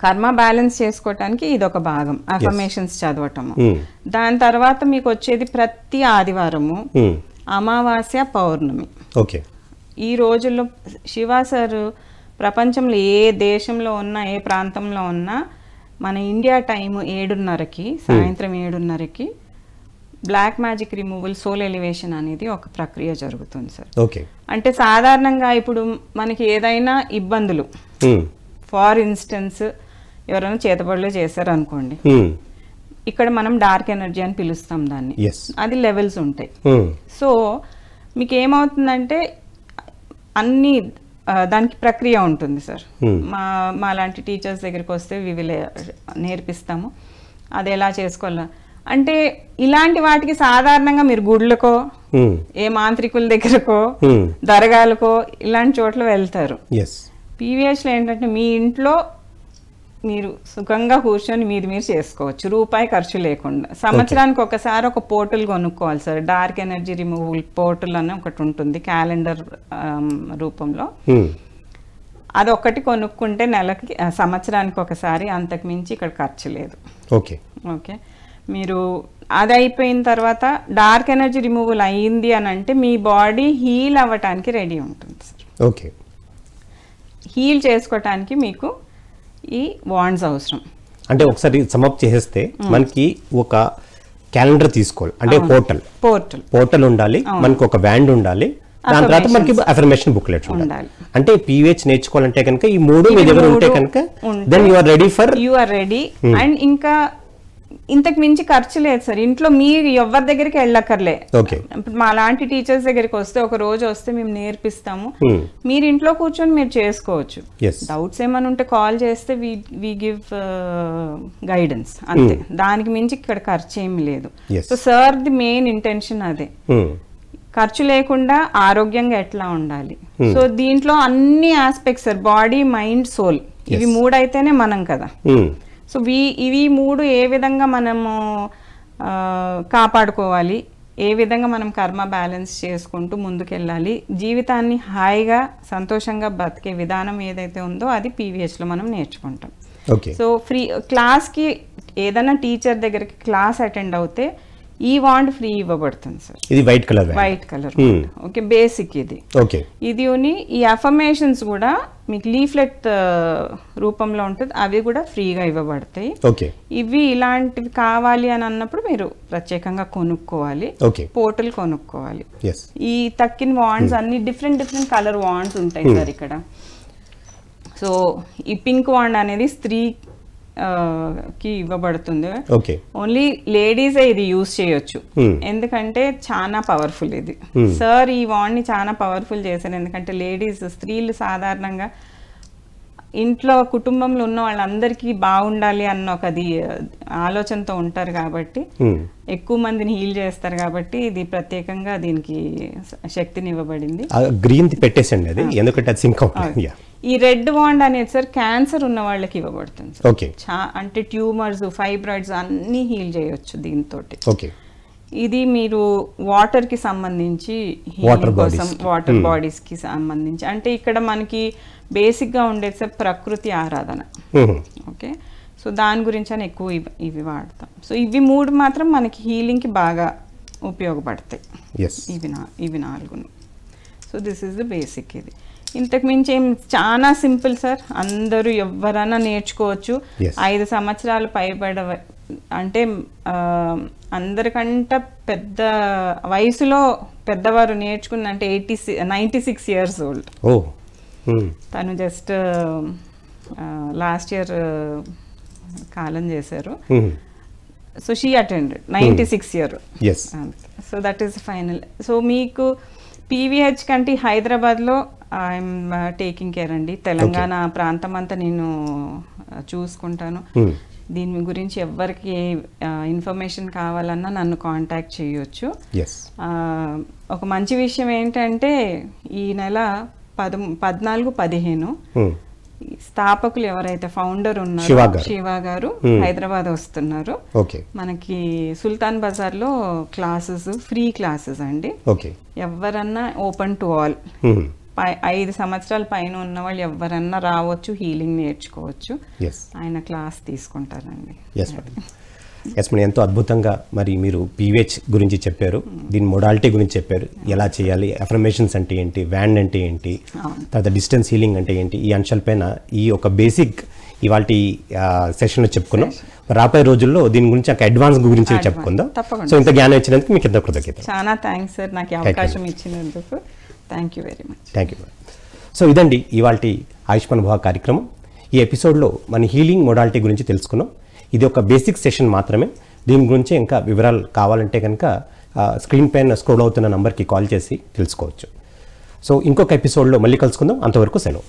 కర్మ బ్యాలెన్స్ చేసుకోవటానికి ఇది ఒక భాగం, అఫర్మేషన్స్ చదవటము. దాని తర్వాత మీకు వచ్చేది ప్రతి ఆదివారము అమావాస్య, పౌర్ణమి. ఓకే, ఈ రోజుల్లో శివ సార్ ప్రపంచంలో ఏ దేశంలో ఉన్నా, ఏ ప్రాంతంలో ఉన్నా, మన ఇండియా టైం 7:30కి, సాయంత్రం 7:30కి black magic removal, soul elevation అనేది ఒక ప్రక్రియ జరుగుతుంది సార్. ఓకే, అంటే సాధారణంగా ఇప్పుడు మనకి ఏదైనా ఇబ్బందులు, ఫార్ ఇన్స్టెన్స్ ఎవరైనా చేతబడులు చేశారు అనుకోండి, ఇక్కడ మనం డార్క్ ఎనర్జీ అని పిలుస్తాం దాన్ని, అది లెవెల్స్ ఉంటాయి. సో మీకు ఏమవుతుందంటే అన్ని దానికి ప్రక్రియ ఉంటుంది సార్. మా లాంటి టీచర్స్ దగ్గరికి వస్తే నేర్పిస్తాము అది ఎలా చేసుకోవాలా. అంటే ఇలాంటి వాటికి సాధారణంగా మీరు గుడ్లకో, ఏ మాంత్రికుల దగ్గరకో, దర్గాలకో ఇలాంటి చోట్ల వెళ్తారు. పీవీహెచ్లో ఏంటంటే మీ ఇంట్లో మీరు సుఖంగా కూర్చొని మీరు చేసుకోవచ్చు, రూపాయి ఖర్చు లేకుండా. సంవత్సరానికి ఒకసారి ఒక పోర్టల్ కొనుక్కోవాలి sir, dark energy removal portal అని ఒకటి ఉంటుంది క్యాలెండర్ రూపంలో. అది ఒక్కటి కొనుక్కుంటే నెలకి, సంవత్సరానికి ఒకసారి, అంతకు మించి ఇక్కడ ఖర్చు లేదు. ఓకే ఓకే, మీరు అది అయిపోయిన తర్వాత డార్క్ ఎనర్జీ రిమూవల్ అయ్యింది అని అంటే మీ బాడీ హీల్ అవ్వటానికి రెడీ ఉంటుంది సార్. ఓకే, హీల్ చేసుకోవటానికి మీకు ఈ వాండ్స్ అవసరం. అంటే ఒకసారి సమప్ చేసేస్తే మనకి ఒక క్యాలెండర్ తీసుకోవాలి, అంటే పోర్టల్ ఉండాలి, మనకి ఒక వ్యాండ్ ఉండాలి, దాని తర్వాత మనకి అఫర్మేషన్ బుక్లెట్స్ ఉండాలి. అంటే పీవీహెచ్ నేర్చుకోవాలంటే కనుక ఈ 3 మీ దగ్గర ఉంటే కనుక then you are ready. And ఇంకా ఇంతకు మించి ఖర్చు లేదు సార్, ఇంట్లో మీరు ఎవరి దగ్గరికి వెళ్ళక్కర్లే. మా లాంటి టీచర్స్ దగ్గరికి వస్తే, ఒక రోజు వస్తే మేము నేర్పిస్తాము, మీరు ఇంట్లో కూర్చొని మీరు చేసుకోవచ్చు. డౌట్స్ ఏమైనా ఉంటే కాల్ చేస్తే వి గివ్ గైడెన్స్, అంతే. దానికి మించి ఇక్కడ ఖర్చు ఏమి లేదు. So sir the main intention అదే, ఖర్చు లేకుండా ఆరోగ్యంగా ఎట్లా ఉండాలి. సో దీంట్లో అన్ని aspects sir, body, mind, soul, ఇవి 3 అయితేనే మనం కదా. సో ఇవి 3 ఏ విధంగా మనము కాపాడుకోవాలి, ఏ విధంగా మనం కర్మ బ్యాలెన్స్ చేసుకుంటూ ముందుకెళ్ళాలి, జీవితాన్ని హాయిగా సంతోషంగా బతికే విధానం ఏదైతే ఉందో అది పీవీహెచ్లో మనం నేర్చుకుంటాం. సో క్లాస్కి ఏదైనా టీచర్ దగ్గరికి క్లాస్ అటెండ్ అవుతే ఈ వాండ్ ఫ్రీ ఇవ్వబడుతుంది సార్. ఇది వైట్ కలర్. ఓకే, బేసిక్ ఇది. ఇది ఈ అఫర్మేషన్స్ కూడా మీకు లీఫ్లెట్ రూపంలో ఉంటుంది, అవి కూడా ఫ్రీగా ఇవ్వబడతాయి. ఇవి ఇలాంటివి కావాలి అని అన్నప్పుడు మీరు ప్రత్యేకంగా కొనుక్కోవాలి, పోర్టల్ కొనుక్కోవాలి. ఈ తక్కిన వాండ్స్ అన్ని డిఫరెంట్ కలర్ వాండ్స్ ఉంటాయి సార్ ఇక్కడ. సో ఈ పింక్ వాండ్ అనేది స్త్రీ కి ఇవ్వబడుతుంది. ఓన్లీ లేడీస్ ఇది యూజ్ చేయొచ్చు, ఎందుకంటే చాలా పవర్ఫుల్ ఇది. సార్ ఈ వాండ్ ని చాలా పవర్ఫుల్ చేశారు, ఎందుకంటే లేడీస్, స్త్రీలు సాధారణంగా ఇంట్లో కుటుంబంలో ఉన్న వాళ్ళందరికీ బాగుండాలి అన్న ఒక ఆలోచనతో ఉంటారు కాబట్టి, ఎక్కువ మందిని హీల్ చేస్తారు కాబట్టి ఇది ప్రత్యేకంగా దీనికి శక్తిని ఇవ్వబడింది. గ్రీన్ పెట్టేసండి అది, ఎందుకంటే అది సింక్ అవుతుంది. ఈ రెడ్ వాండ్ అనేది సార్ క్యాన్సర్ ఉన్న వాళ్ళకి ఇవ్వబడుతుంది. అంటే ట్యూమర్స్, ఫైబ్రాయిడ్స్ అన్ని హీల్ చేయొచ్చు దీంతో. ఇది మీరు వాటర్ కి సంబంధించి, వాటర్ బాడీస్ కి సంబంధించి, అంటే ఇక్కడ మనకి బేసిక్ గా ఉండేది సార్ ప్రకృతి ఆరాధన. ఓకే, సో దాని గురించి అని ఎక్కువ ఇవి వాడతాం. సో ఇవి 3 మాత్రం మనకి హీలింగ్ కి బాగా ఉపయోగపడతాయి, ఇవి 4. So this is the basic. ఇది ఇంతకు మించి ఏం, చాలా సింపుల్ సార్, అందరూ ఎవరైనా నేర్చుకోవచ్చు. 5 సంవత్సరాలు పైబడ, అంటే అందరికంటే పెద్ద వయసులో పెద్దవారు నేర్చుకుందంటే 96 years old. తను జస్ట్ లాస్ట్ ఇయర్ కాలం చేశారు. So she attended 96 year. So that is final. So మీకు పీవీహెచ్ కంటే హైదరాబాద్లో ఐఎమ్ టేకింగ్ కేర్ అండి. తెలంగాణ ప్రాంతం అంతా నేను చూసుకుంటాను. దీని గురించి ఎవరికి ఇన్ఫర్మేషన్ కావాలన్నా నన్ను కాంటాక్ట్ చేయొచ్చు. ఒక మంచి విషయం ఏంటంటే ఈ నెల 14, 15 ఈ స్థాపకులు ఎవరైతే ఫౌండర్ శివ ఉన్నారో గారు. శివ గారు హైదరాబాద్ వస్తున్నారు. ఓకే మనకి సుల్తాన్ బజార్లో క్లాసెస్ ఫ్రీ క్లాసెస్ అండి. ఓకే ఎవరన్నా ఓపెన్ టు ఆల్. 5 సంవత్సరాల పైన ఉన్న వాళ్ళు ఎవరన్నా రావచ్చు, హీలింగ్ నేర్చుకోవచ్చు. ఎస్ ఆయన క్లాస్ తీసుకుంటారండి. Yes madam. ఎస్ మేడం, ఎంతో అద్భుతంగా మరి మీరు పీవీహెచ్ గురించి చెప్పారు, దీని మొడాలిటీ గురించి చెప్పారు, ఎలా చేయాలి, అఫర్మేషన్స్ అంటే ఏంటి, వ్యాండ్ అంటే ఏంటి, తర్వాత డిస్టెన్స్ హీలింగ్ అంటే ఏంటి, ఈ అంశాలపైన ఈ ఒక బేసిక్ ఇవాళ సెషన్లో చెప్పుకున్నాం. రాబోయే రోజుల్లో దీని గురించి ఒక అడ్వాన్స్ గురించి చెప్పుకుందాం. తప్పకుండా. సో ఇంత జ్ఞానం ఇచ్చినందుకు మీకు ఎంతో కృతజ్ఞతలు. చాలా థ్యాంక్స్ సార్, నాకు ఈ అవకాశం ఇచ్చినందుకు. Thank you very much. Thank you madam. So ఇదండి ఇవాళ ఆయుష్మాన్ భవ కార్యక్రమం. ఈ ఎపిసోడ్లో మన హీలింగ్ మొడాలిటీ గురించి తెలుసుకున్నాం. ఇది ఒక బేసిక్ సెషన్ మాత్రమే. దీని గురించి ఇంకా వివరాలు కావాలంటే కనుక స్క్రీన్ పైన స్క్రోల్ అవుతున్న నంబర్కి కాల్ చేసి తెలుసుకోవచ్చు. సో ఇంకొక ఎపిసోడ్లో మళ్ళీ కలుసుకుందాం. అంతవరకు సెలవు.